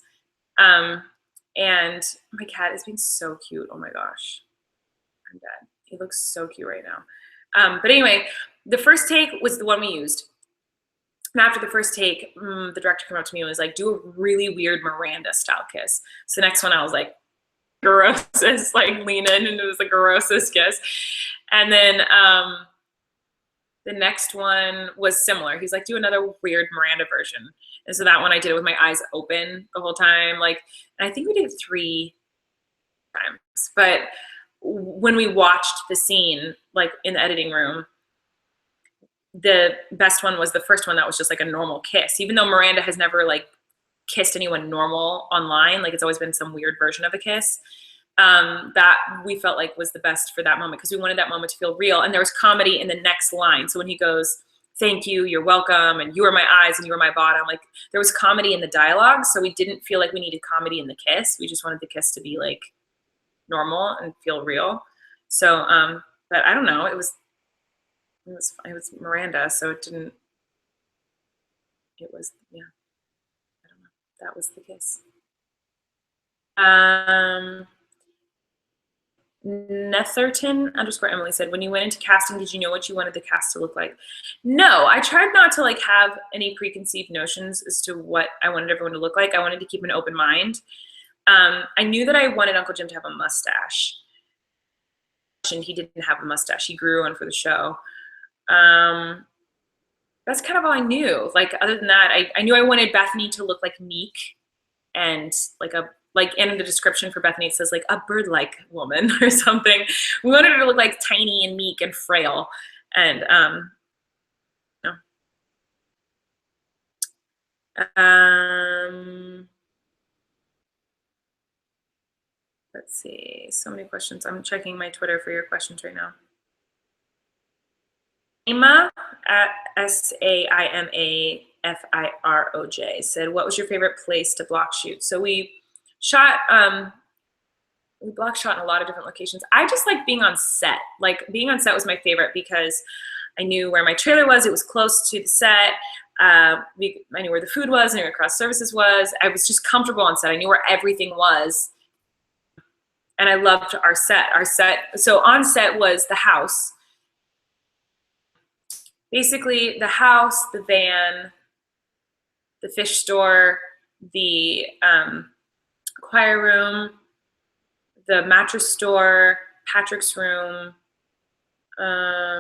And my cat is being so cute. Oh my gosh. I'm dead. He looks so cute right now. But anyway, the first take was the one we used. And after the first take, the director came up to me and was like, do a really weird Miranda style kiss. So the next one I was like, grossest, like lean in, and it was the grossest kiss. And then the next one was similar. He's like, do another weird Miranda version. And so that one I did it with my eyes open the whole time. Like, and I think we did it 3 times. But when we watched the scene, like in the editing room, the best one was the first one that was just like a normal kiss. Even though Miranda has never like kissed anyone normal online, like it's always been some weird version of a kiss, that we felt like was the best for that moment, because we wanted that moment to feel real. And there was comedy in the next line. So when he goes, thank you, you're welcome, and you are my eyes and you are my bottom, like there was comedy in the dialogue. So we didn't feel like we needed comedy in the kiss. We just wanted the kiss to be like normal and feel real. So, but I don't know, it was Miranda, so it was, yeah, I don't know. That was the kiss. Netherton_Emily said, when you went into casting, did you know what you wanted the cast to look like? No, I tried not to like have any preconceived notions as to what I wanted everyone to look like. I wanted to keep an open mind. I knew that I wanted Uncle Jim to have a mustache. And he didn't have a mustache. He grew one for the show. That's kind of all I knew. Like, other than that, I knew I wanted Bethany to look like meek and like in the description for Bethany, it says like a bird-like woman or something. We wanted her to look like tiny and meek and frail. And let's see, so many questions. I'm checking my Twitter for your questions right now. Saima at SAIMAFIROJ said, what was your favorite place to block shoot? So we shot, we block shot in a lot of different locations. I just like being on set. Like being on set was my favorite because I knew where my trailer was. It was close to the set. I knew where the food was. I knew where cross services was. I was just comfortable on set. I knew where everything was. And I loved our set. So on set was the house. Basically the house, the van, the fish store, the choir room, the mattress store, Patrick's room. I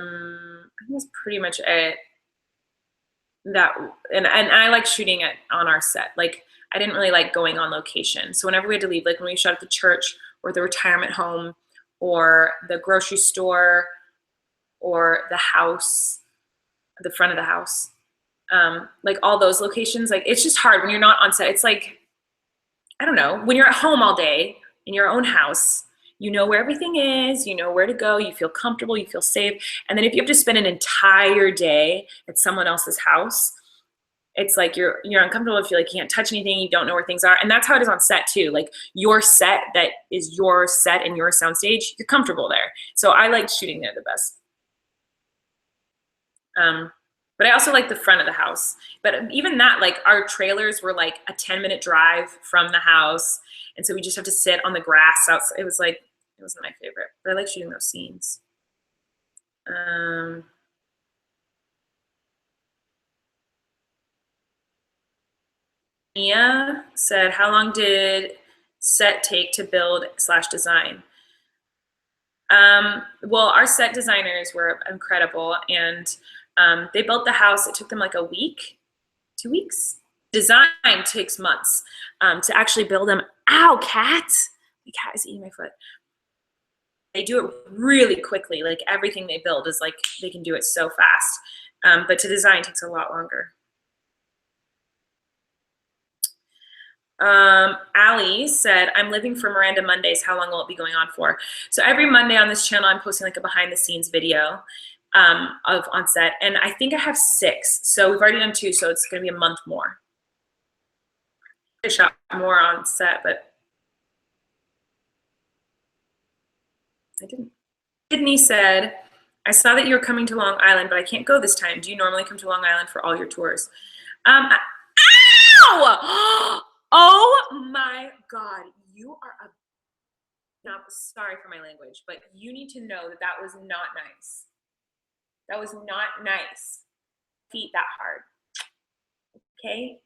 think that's pretty much it. And I like shooting it on our set. Like I didn't really like going on location. So whenever we had to leave, like when we shot at the church or the retirement home or the grocery store or the house, the front of the house, like all those locations, like it's just hard when you're not on set. It's like, I don't know, when you're at home all day in your own house, you know where everything is, you know where to go, you feel comfortable, you feel safe. And then if you have to spend an entire day at someone else's house, it's like you're uncomfortable, you feel like you can't touch anything, you don't know where things are. And that's how it is on set too. Like your set that is your set and your soundstage, you're comfortable there. So I like shooting there the best. But I also like the front of the house. But even that, like our trailers were like a 10-minute drive from the house. And so we just have to sit on the grass outside. It was like, it wasn't my favorite, but I like shooting those scenes. Mia said, how long did set take to build / design? Well, our set designers were incredible, and they built the house. It took them like a week, 2 weeks. Design takes months to actually build them. Ow, cat! The cat is eating my foot. They do it really quickly. Like everything they build is like, they can do it so fast. But to design takes a lot longer. Allie said, I'm living for Miranda Mondays. How long will it be going on for? So every Monday on this channel, I'm posting like a behind the scenes video of on set. And I think I have 6. So we've already done 2. So it's going to be a month more. I shot more on set, but I didn't. Sydney said, I saw that you were coming to Long Island, but I can't go this time. Do you normally come to Long Island for all your tours? Ow! Oh my God, you are a, now, sorry for my language, but you need to know that that was not nice. That was not nice. Feet that hard, okay?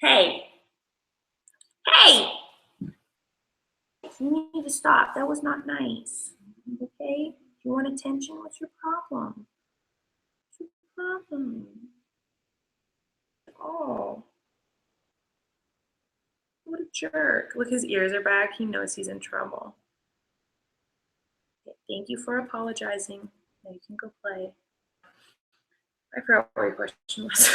Hey, hey! You need to stop. That was not nice, okay? If you want attention, what's your problem? What's your problem? Oh. What a jerk. Look, his ears are back. He knows he's in trouble. Okay, thank you for apologizing. Now you can go play. I forgot what your question was.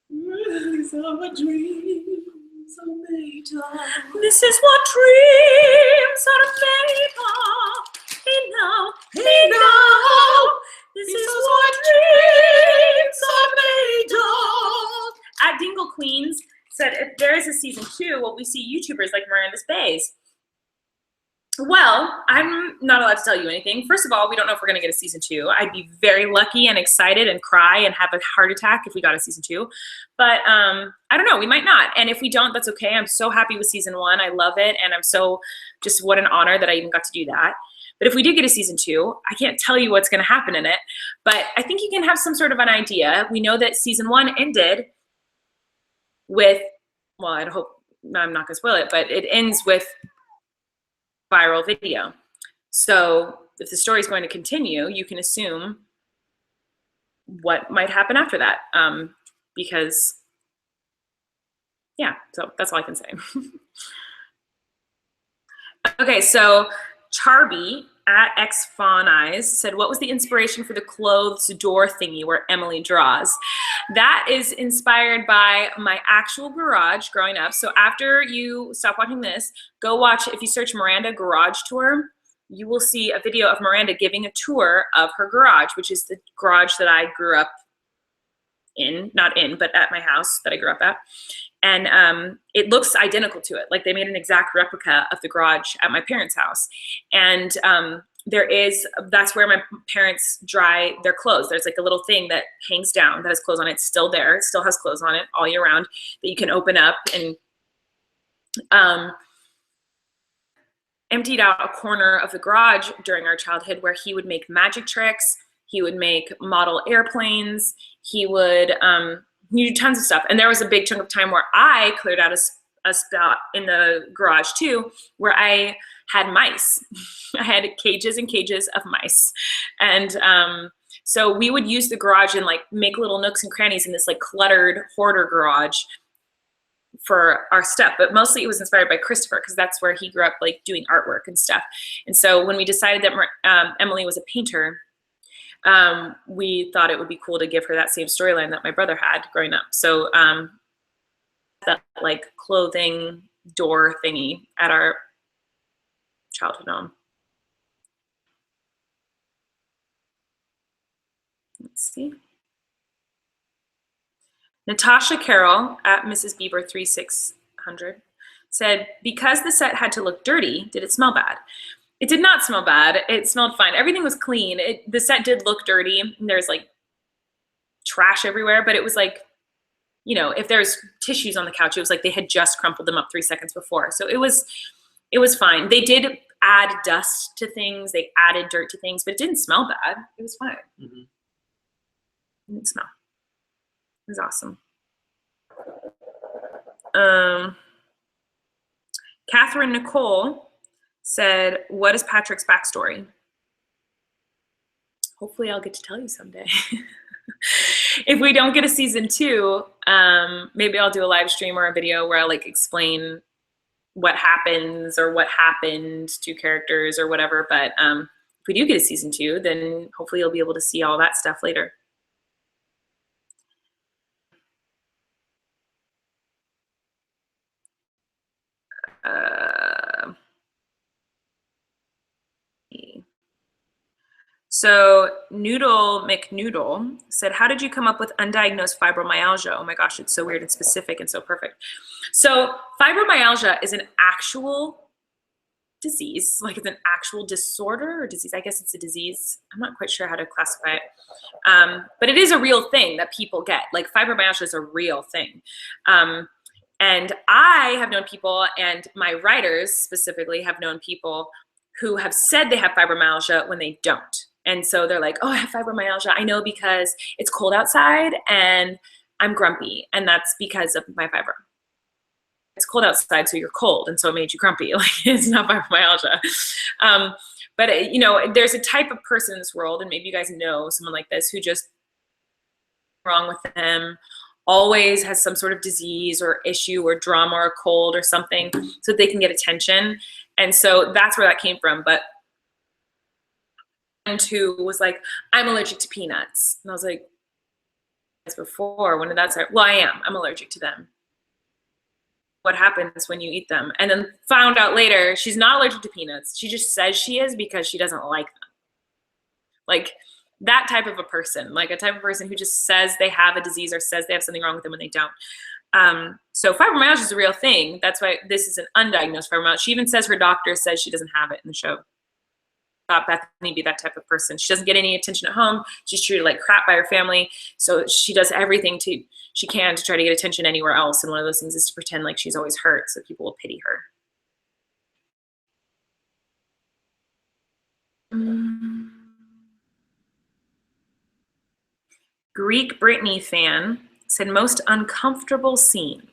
These are my dreams are made of. This is what dreams are made of. Hey now, hey now. This is what dreams are made of. At Dingle Queens said, if there is a season 2, will we see YouTubers like Miranda's Bays? Well, I'm not allowed to tell you anything. First of all, we don't know if we're going to get a season 2. I'd be very lucky and excited and cry and have a heart attack if we got a season 2. But I don't know. We might not. And if we don't, that's okay. I'm so happy with season 1. I love it. And I'm so just what an honor that I even got to do that. But if we did get a season 2, I can't tell you what's going to happen in it. But I think you can have some sort of an idea. We know that season 1 ended with, well, I hope I'm not going to spoil it, but it ends with viral video. So if the story is going to continue, you can assume what might happen after that. Because, yeah, so that's all I can say. Okay, so Charby at XFawnEyes said, what was the inspiration for the clothes door thingy where Emily draws? That is inspired by my actual garage growing up. So after you stop watching this, go watch, if you search Miranda garage tour, you will see a video of Miranda giving a tour of her garage, which is the garage that I grew up in, not in, but at my house that I grew up at. And it looks identical to it. Like they made an exact replica of the garage at my parents' house. And that's where my parents dry their clothes. There's like a little thing that hangs down that has clothes on it. It's still there. It still has clothes on it all year round that you can open up and emptied out a corner of the garage during our childhood where he would make magic tricks. He would make model airplanes. He would do tons of stuff. And there was a big chunk of time where I cleared out a spot in the garage too, where I had mice. I had cages and cages of mice. And so we would use the garage and like make little nooks and crannies in this like cluttered hoarder garage for our stuff. But mostly it was inspired by Christopher because that's where he grew up like doing artwork and stuff. And so when we decided that Emily was a painter, we thought it would be cool to give her that same storyline that my brother had growing up. So that like clothing door thingy at our childhood home. Let's see. Natasha Carroll at Mrs. Bieber 3600 said, because the set had to look dirty, did it smell bad? It did not smell bad. It smelled fine. Everything was clean. The set did look dirty. There's like trash everywhere, but it was like, you know, if there's tissues on the couch, it was like they had just crumpled them up 3 seconds before. So it was fine. They did add dust to things. They added dirt to things, but it didn't smell bad. It was fine. Mm-hmm. It didn't smell. It was awesome. Catherine Nicole said, what is Patrick's backstory? hopefully I'll get to tell you someday. If we don't get a season 2, maybe I'll do a live stream or a video where I like explain what happens or what happened to characters or whatever. But if we do get a season 2, then hopefully you'll be able to see all that stuff later. So Noodle McNoodle said, how did you come up with undiagnosed fibromyalgia? Oh my gosh, it's so weird and specific and so perfect. So fibromyalgia is an actual disease, like it's an actual disorder or disease. I guess it's a disease. I'm not quite sure how to classify it. But it is a real thing that people get. Like fibromyalgia is a real thing. And I have known people, and my writers specifically have known people who have said they have fibromyalgia when they don't. And so they're like, oh, I have fibromyalgia. I know because it's cold outside and I'm grumpy. And that's because of my fibro. It's cold outside, so you're cold. And so it made you grumpy. Like, it's not fibromyalgia. But, you know, there's a type of person in this world, and maybe you guys know someone like this who just wrong with them, always has some sort of disease or issue or drama or cold or something so that they can get attention. And so that's where that came from. But who was like, I'm allergic to peanuts. And I was like, as before, when did that start? Well, I'm allergic to them. What happens when you eat them? And then found out later, she's not allergic to peanuts. She just says she is because she doesn't like them. Like that type of a person, like a type of person who just says they have a disease or says they have something wrong with them when they don't. So fibromyalgia is a real thing. That's why this is an undiagnosed fibromyalgia. She even says her doctor says she doesn't have it in the show. Thought Bethany be that type of person. She doesn't get any attention at home. She's treated like crap by her family. So she does everything she can to try to get attention anywhere else. And one of those things is to pretend like she's always hurt so people will pity her. Greek Britney fan said most uncomfortable scene.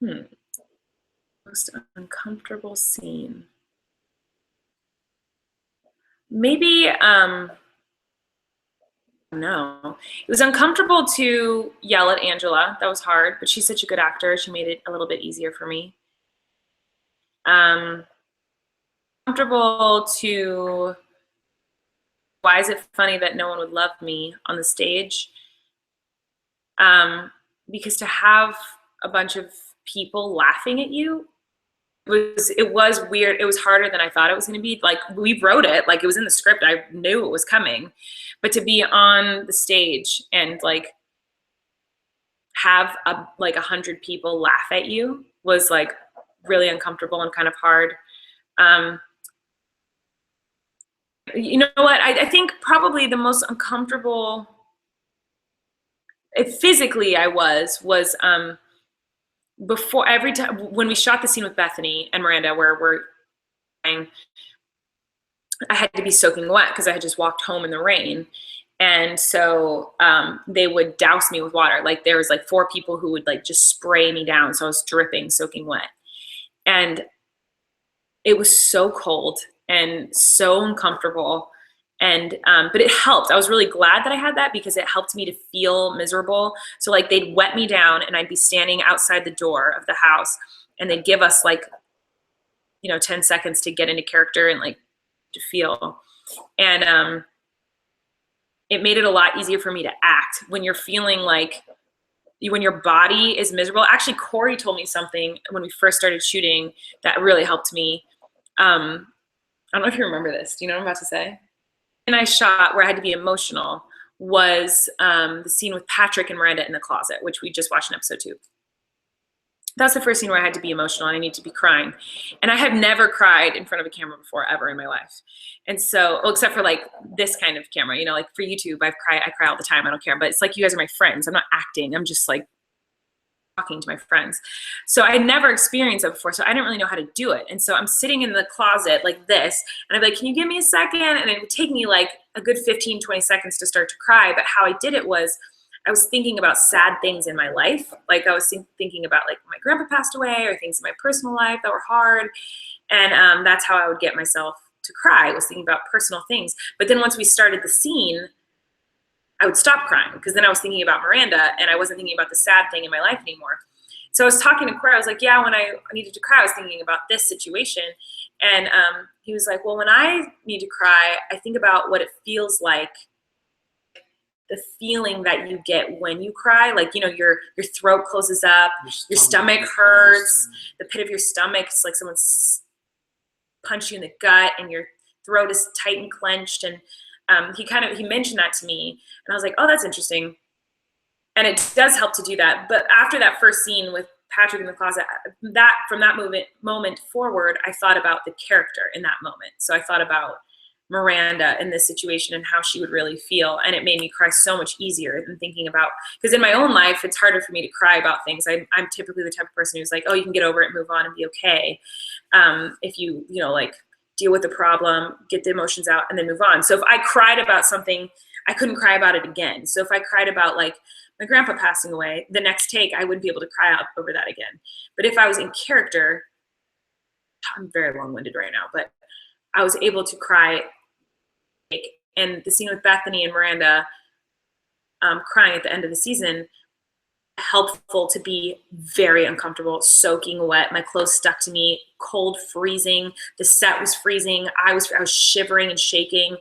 Most uncomfortable scene. Maybe, no. It was uncomfortable to yell at Angela. That was hard, but she's such a good actor. She made it a little bit easier for me. Comfortable to, why is it funny that no one would love me on the stage? Because to have a bunch of people laughing at you, it was weird. It was harder than I thought it was going to be. Like, we wrote it, like it was in the script. I knew it was coming, but to be on the stage and like have 100 people laugh at you was like really uncomfortable and kind of hard. You know what? I think probably the most uncomfortable, physically I was before, every time when we shot the scene with Bethany and Miranda where I had to be soaking wet because I had just walked home in the rain. And so they would douse me with water. Like there was like 4 people who would like just spray me down. So I was dripping, soaking wet. And it was so cold and so uncomfortable. And, but it helped. I was really glad that I had that because it helped me to feel miserable. So like they'd wet me down and I'd be standing outside the door of the house and they'd give us like, 10 seconds to get into character and like to feel. And it made it a lot easier for me to act when you're feeling like, when your body is miserable. Actually, Corey told me something when we first started shooting that really helped me. I don't know if you remember this. Do you know what I'm about to say? And I shot where I had to be emotional was the scene with Patrick and Miranda in the closet, which we just watched in episode 2. That's the first scene where I had to be emotional and I need to be crying. And I have never cried in front of a camera before, ever in my life. And so, well, except for like this kind of camera, like for YouTube, I cry all the time. I don't care. But it's like you guys are my friends. I'm not acting. I'm just like talking to my friends. So I had never experienced that before. So I didn't really know how to do it. And so I'm sitting in the closet like this, and I'm like, can you give me a second? And it would take me like a good 15, 20 seconds to start to cry. But how I did it was I was thinking about sad things in my life. Like I was thinking about like my grandpa passed away or things in my personal life that were hard. And that's how I would get myself to cry. I was thinking about personal things. But then once we started the scene, I would stop crying because then I was thinking about Miranda and I wasn't thinking about the sad thing in my life anymore. So I was talking to Corey. I was like, yeah, when I needed to cry, I was thinking about this situation. And he was like, well, when I need to cry, I think about what it feels like, the feeling that you get when you cry. Like, you know, your throat closes up, your stomach hurts, the pit of your stomach. It's like someone's punched you in the gut and your throat is tight and clenched. And he mentioned that to me, and I was like, oh, that's interesting. And it does help to do that. But after that first scene with Patrick in the closet, from that moment forward, I thought about the character in that moment. So I thought about Miranda in this situation and how she would really feel. And it made me cry so much easier than thinking about, because in my own life, it's harder for me to cry about things. I'm typically the type of person who's like, oh, you can get over it, move on and be okay. If you like deal with the problem, get the emotions out and then move on. So if I cried about something, I couldn't cry about it again. So if I cried about like my grandpa passing away, the next take, I wouldn't be able to cry out over that again. But if I was in character, I'm very long-winded right now, but I was able to cry. And the scene with Bethany and Miranda crying at the end of the season, helpful to be very uncomfortable, soaking wet, my clothes stuck to me, cold, freezing. The set was freezing. I was shivering and shaking.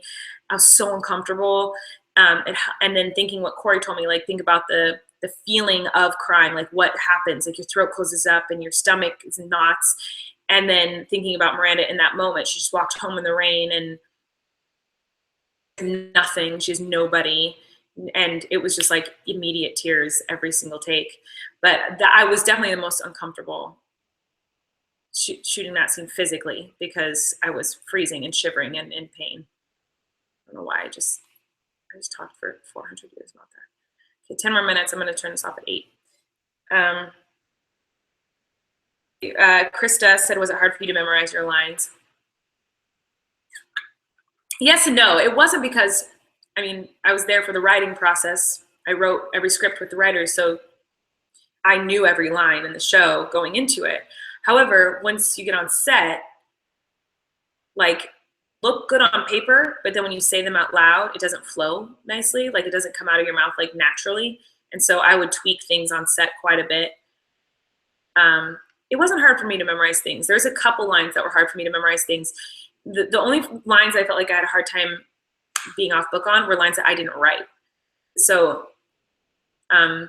I was so uncomfortable. And then thinking what Corey told me, like think about the feeling of crying, like what happens, like your throat closes up and your stomach is in knots. And then thinking about Miranda in that moment, she just walked home in the rain and nothing, she has nobody. And it was just like immediate tears every single take. But I was definitely the most uncomfortable shooting that scene physically because I was freezing and shivering and in pain. I don't know why, I just talked for 400 years about that. Okay, 10 more minutes. I'm going to turn this off at 8. Krista said, was it hard for you to memorize your lines? Yes and no. It wasn't because, I mean, I was there for the writing process. I wrote every script with the writers, so I knew every line in the show going into it. However, once you get on set, like, look good on paper, but then when you say them out loud, it doesn't flow nicely. Like, it doesn't come out of your mouth, like, naturally. And so I would tweak things on set quite a bit. It wasn't hard for me to memorize things. There's a couple lines that were hard for me to memorize things. The only lines I felt like I had a hard time being off book on were lines that I didn't write. So I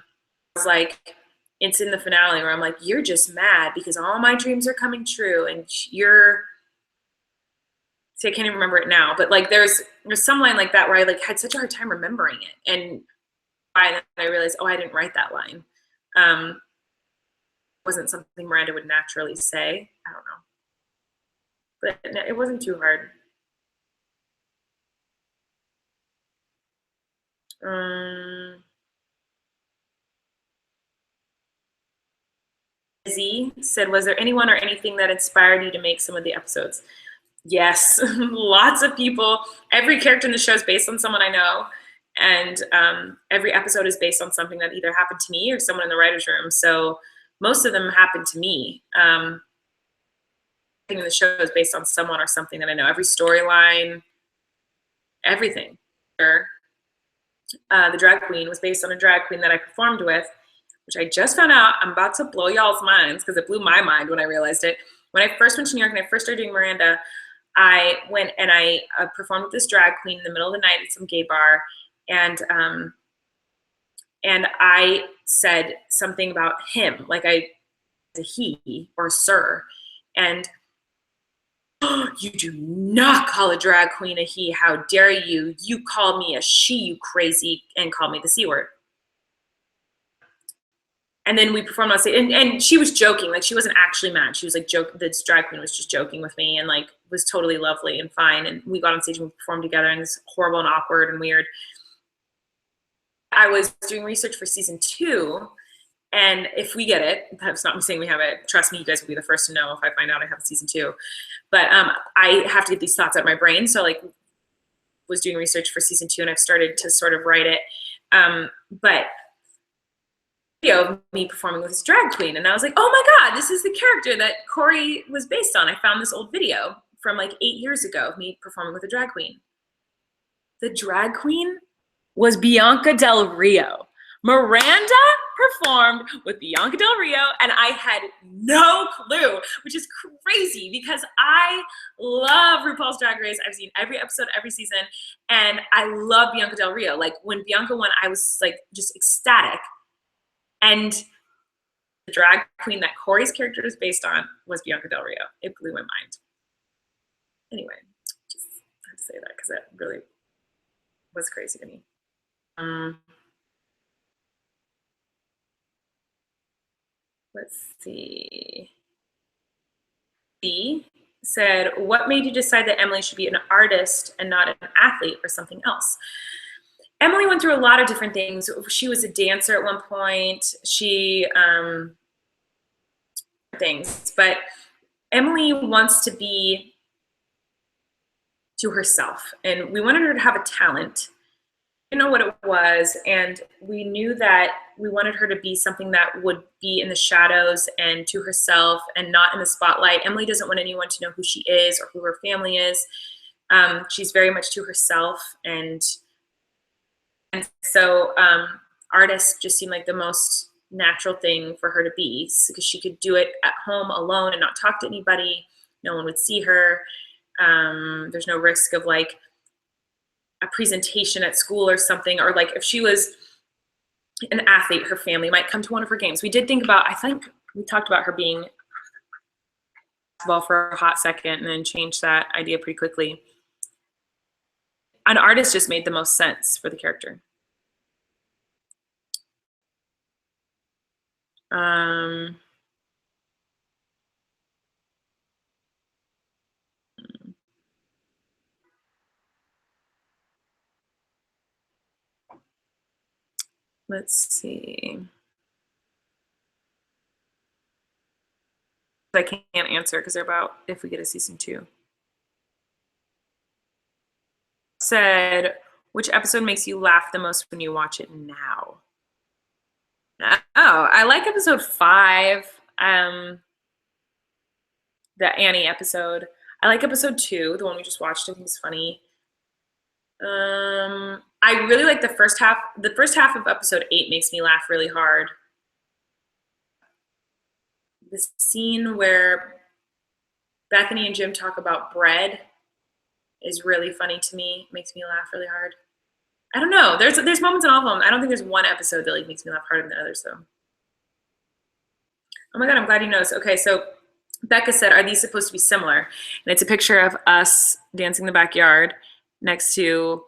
was like, it's in the finale where I'm like, you're just mad because all my dreams are coming true and you're, see, I can't even remember it now, but like there's some line like that where I like had such a hard time remembering it. And I realized, oh, I didn't write that line. Wasn't something Miranda would naturally say. I don't know. But it wasn't too hard. Z said, was there anyone or anything that inspired you to make some of the episodes? Yes, lots of people. Every character in the show is based on someone I know. And every episode is based on something that either happened to me or someone in the writer's room. So most of them happened to me. Everything in the show is based on someone or something that I know. Every storyline, everything. The drag queen was based on a drag queen that I performed with, which I just found out. I'm about to blow y'all's minds because it blew my mind when I realized it. When I first went to New York and I first started doing Miranda, I went and I performed with this drag queen in the middle of the night at some gay bar. And I said something about him, like a he or sir. And you do not call a drag queen a he. How dare you? You call me a she, you crazy, and call me the C word. And then we performed on stage, and she was joking, like she wasn't actually mad. She was like, this drag queen was just joking with me and like was totally lovely and fine. And we got on stage and we performed together, and it's horrible and awkward and weird. I was doing research for season 2, and if we get it, that's not me saying we have it. Trust me, you guys will be the first to know if I find out I have a season 2. But I have to get these thoughts out of my brain. So like, was doing research for season 2, and I've started to sort of write it. But video of me performing with this drag queen, and I was like, oh my God, this is the character that Corey was based on. I found this old video from like 8 years ago of me performing with a drag queen. The drag queen was Bianca Del Rio. Miranda performed with Bianca Del Rio, and I had no clue, which is crazy because I love RuPaul's Drag Race. I've seen every episode, every season, and I love Bianca Del Rio. Like when Bianca won, I was like just ecstatic. And the drag queen that Corey's character is based on was Bianca Del Rio. It blew my mind. Anyway, just had to say that because it really was crazy to me. Let's see. B said, what made you decide that Emily should be an artist and not an athlete or something else? Emily went through a lot of different things. She was a dancer at one point. She, things, but Emily wants to be to herself, and we wanted her to have a talent. We didn't know what it was, and we knew that we wanted her to be something that would be in the shadows and to herself and not in the spotlight. Emily doesn't want anyone to know who she is or who her family is. She's very much to herself, and so artist just seemed like the most natural thing for her to be, because she could do it at home alone and not talk to anybody. No one would see her. There's no risk of like a presentation at school or something, or like if she was an athlete, her family might come to one of her games. We did think about, I think we talked about her being basketball for a hot second and then changed that idea pretty quickly. An artist just made the most sense for the character. Let's see. I can't answer because they're about if we get a season 2. Said, which episode makes you laugh the most when you watch it now? Oh, I like episode 5, the Annie episode. I like episode 2, the one we just watched. I think it's funny. I really like the first half. The first half of episode 8 makes me laugh really hard. The scene where Bethany and Jim talk about bread is really funny to me. It makes me laugh really hard. I don't know. There's moments in all of them. I don't think there's one episode that like makes me laugh harder than others though. Oh my God, I'm glad you noticed. Okay, so Becca said, are these supposed to be similar? And it's a picture of us dancing in the backyard next to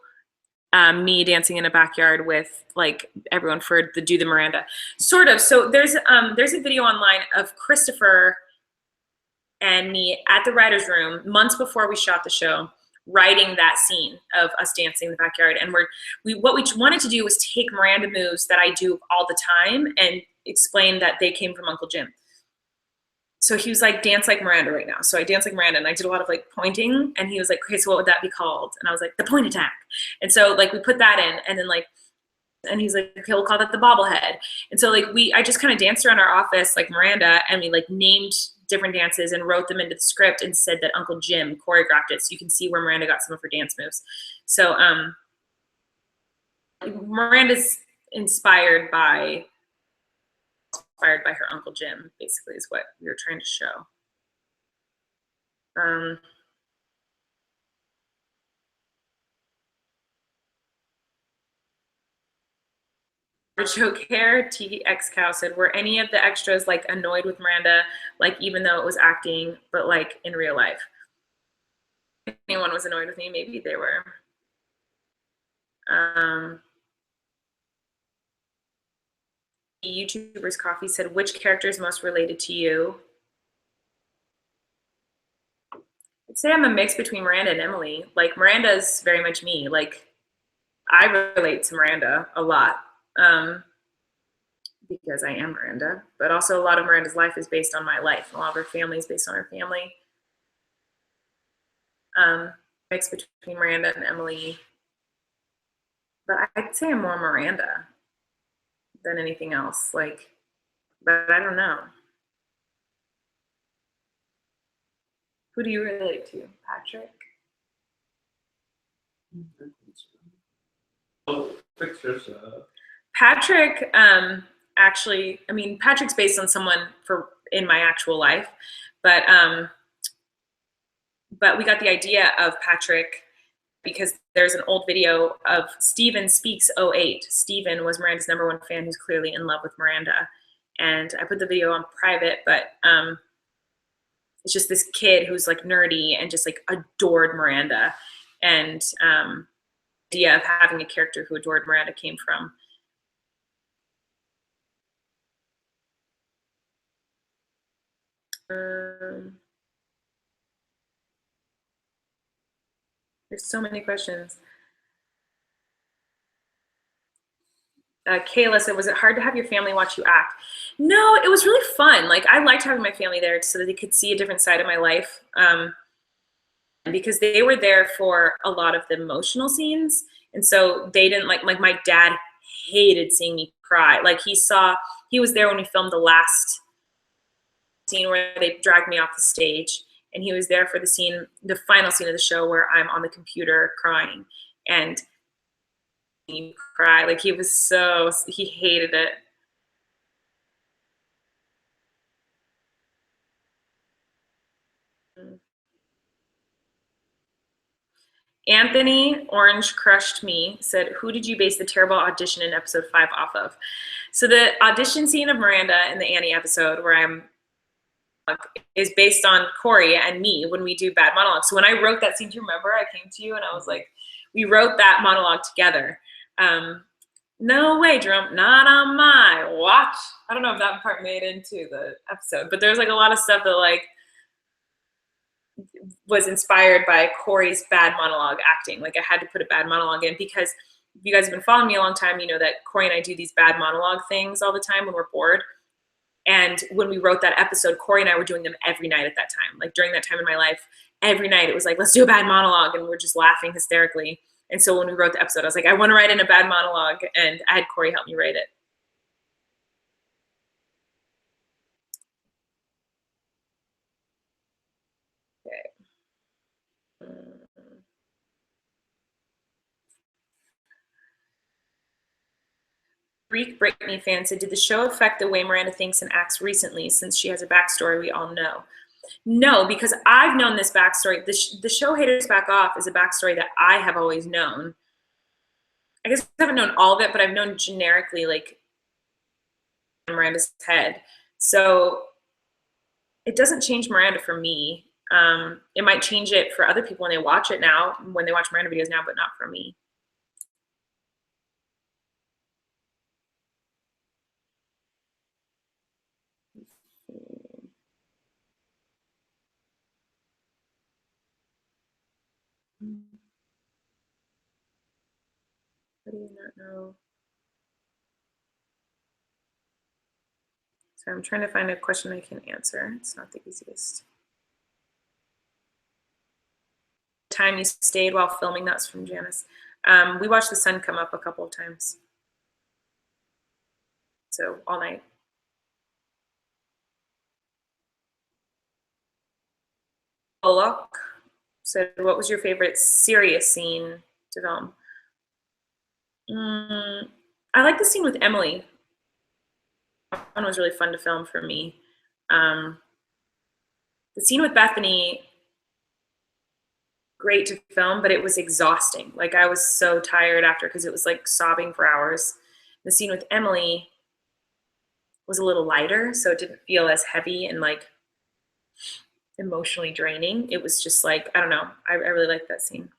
me dancing in a backyard with like everyone for the Do the Miranda. Sort of. So there's a video online of Christopher and me at the writer's room months before we shot the show, writing that scene of us dancing in the backyard. And what we wanted to do was take Miranda moves that I do all the time and explain that they came from Uncle Jim. So he was like, dance like Miranda right now. So I danced like Miranda, and I did a lot of like pointing, and he was like, okay, so what would that be called? And I was like, the point attack. And so like we put that in, and then like, and he's like, okay, we'll call that the bobblehead. And so like I just kind of danced around our office like Miranda, and we like named different dances and wrote them into the script and said that Uncle Jim choreographed it. So you can see where Miranda got some of her dance moves. So Miranda's inspired by her Uncle Jim, basically, is what we were trying to show. Choke hair, TX Cow said, were any of the extras like annoyed with Miranda, like even though it was acting, but like in real life? If anyone was annoyed with me, maybe they were. YouTuber's Coffee said, which character is most related to you? I'd say I'm a mix between Miranda and Emily. Like Miranda's very much me. Like I relate to Miranda a lot because I am Miranda, but also a lot of Miranda's life is based on my life. A lot of her family is based on her family. Mix between Miranda and Emily. But I'd say I'm more Miranda than anything else. Like, but I don't know. Who do you relate to? Patrick? Oh, fix yourself. Patrick, actually, I mean, Patrick's based on someone in my actual life, but we got the idea of Patrick because there's an old video of Steven Speaks '08. Steven was Miranda's #1 fan who's clearly in love with Miranda. And I put the video on private, but it's just this kid who's like nerdy and just like adored Miranda. And the idea of having a character who adored Miranda came from there's so many questions. Kayla said, was it hard to have your family watch you act? No, it was really fun. Like, I liked having my family there so that they could see a different side of my life. Because they were there for a lot of the emotional scenes. And so they didn't like my dad hated seeing me cry. Like, he was there when we filmed the last scene where they dragged me off the stage. And he was there for the final scene of the show where I'm on the computer crying. And he cried. Like, he hated it. Anthony Orange Crushed Me said, who did you base the terrible audition in episode 5 off of? So the audition scene of Miranda in the Annie episode where I'm is based on Corey and me when we do bad monologues. So when I wrote that scene, do you remember I came to you and I was like, we wrote that monologue together. No way, Jerome, not on my watch. I don't know if that part made into the episode, but there's like a lot of stuff that like was inspired by Corey's bad monologue acting. Like, I had to put a bad monologue in because if you guys have been following me a long time, you know that Corey and I do these bad monologue things all the time when we're bored. And when we wrote that episode, Corey and I were doing them every night at that time. Like, during that time in my life, every night it was like, let's do a bad monologue. And we're just laughing hysterically. And so when we wrote the episode, I was like, I want to write in a bad monologue. And I had Corey help me write it. Okay. Greek Britney fan said, did the show affect the way Miranda thinks and acts recently since she has a backstory we all know? No, because I've known this backstory. The show Haters Back Off is a backstory that I have always known. I guess I haven't known all of it, but I've known generically, like, Miranda's head. So it doesn't change Miranda for me. It might change it for other people when they watch it now, when they watch Miranda videos now, but not for me. What do you not know? So I'm trying to find a question I can answer. It's not the easiest. Time you stayed while filming, that's from Janice. We watched the sun come up a couple of times. So all night. Bullock said, what was your favorite serious scene to film? I like the scene with Emily. That one was really fun to film for me. The scene with Bethany, great to film, but it was exhausting. Like, I was so tired after because it was like sobbing for hours. The scene with Emily was a little lighter, so it didn't feel as heavy and like emotionally draining. It was just like, I don't know. I really liked that scene.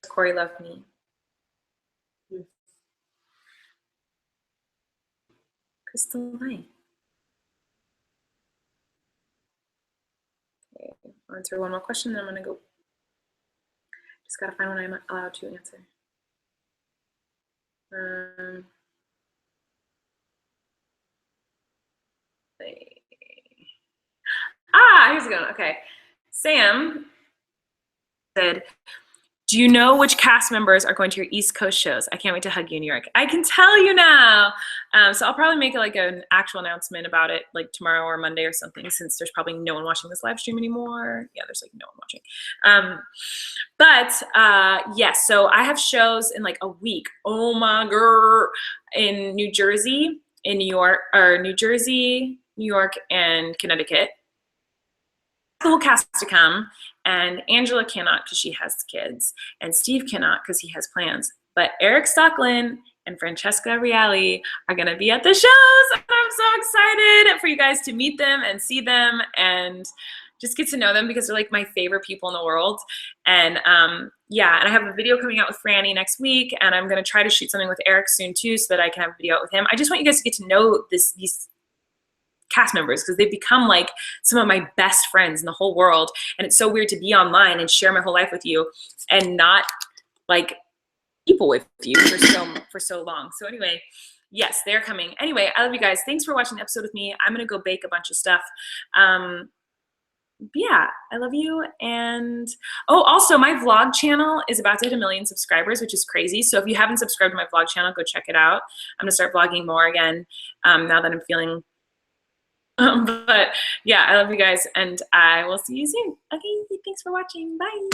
Corey loved me. Crystal Light. Okay, I'll answer one more question, then I'm gonna go. Just gotta find one I'm allowed to answer. Here's a good one. Okay. Sam said, Do you know which cast members are going to your East Coast shows? I can't wait to hug you in New York. I can tell you now. So I'll probably make like an actual announcement about it like tomorrow or Monday or something, since there's probably no one watching this live stream anymore. Yeah, there's like no one watching. Yes, so I have shows in like a week. Oh my girl, in New Jersey, in New York, or New Jersey, New York, and Connecticut. The whole cast to come, and Angela cannot because she has kids, and Steve cannot because he has plans. But Eric Stocklin and Francesca Reali are gonna be at the shows, and I'm so excited for you guys to meet them and see them and just get to know them, because they're like my favorite people in the world. And yeah, and I have a video coming out with Franny next week, and I'm gonna try to shoot something with Eric soon too, so that I can have a video out with him. I just want you guys to get to know these cast members, because they've become like some of my best friends in the whole world. And it's so weird to be online and share my whole life with you and not like people with you for so long. So anyway, yes, they're coming. Anyway, I love you guys. Thanks for watching the episode with me. I'm gonna go bake a bunch of stuff. Yeah, I love you. And oh, also my vlog channel is about to hit 1 million subscribers, which is crazy. So if you haven't subscribed to my vlog channel, go check it out. I'm gonna start vlogging more again now that I'm feeling but yeah, I love you guys, and I will see you soon. Okay, thanks for watching. Bye.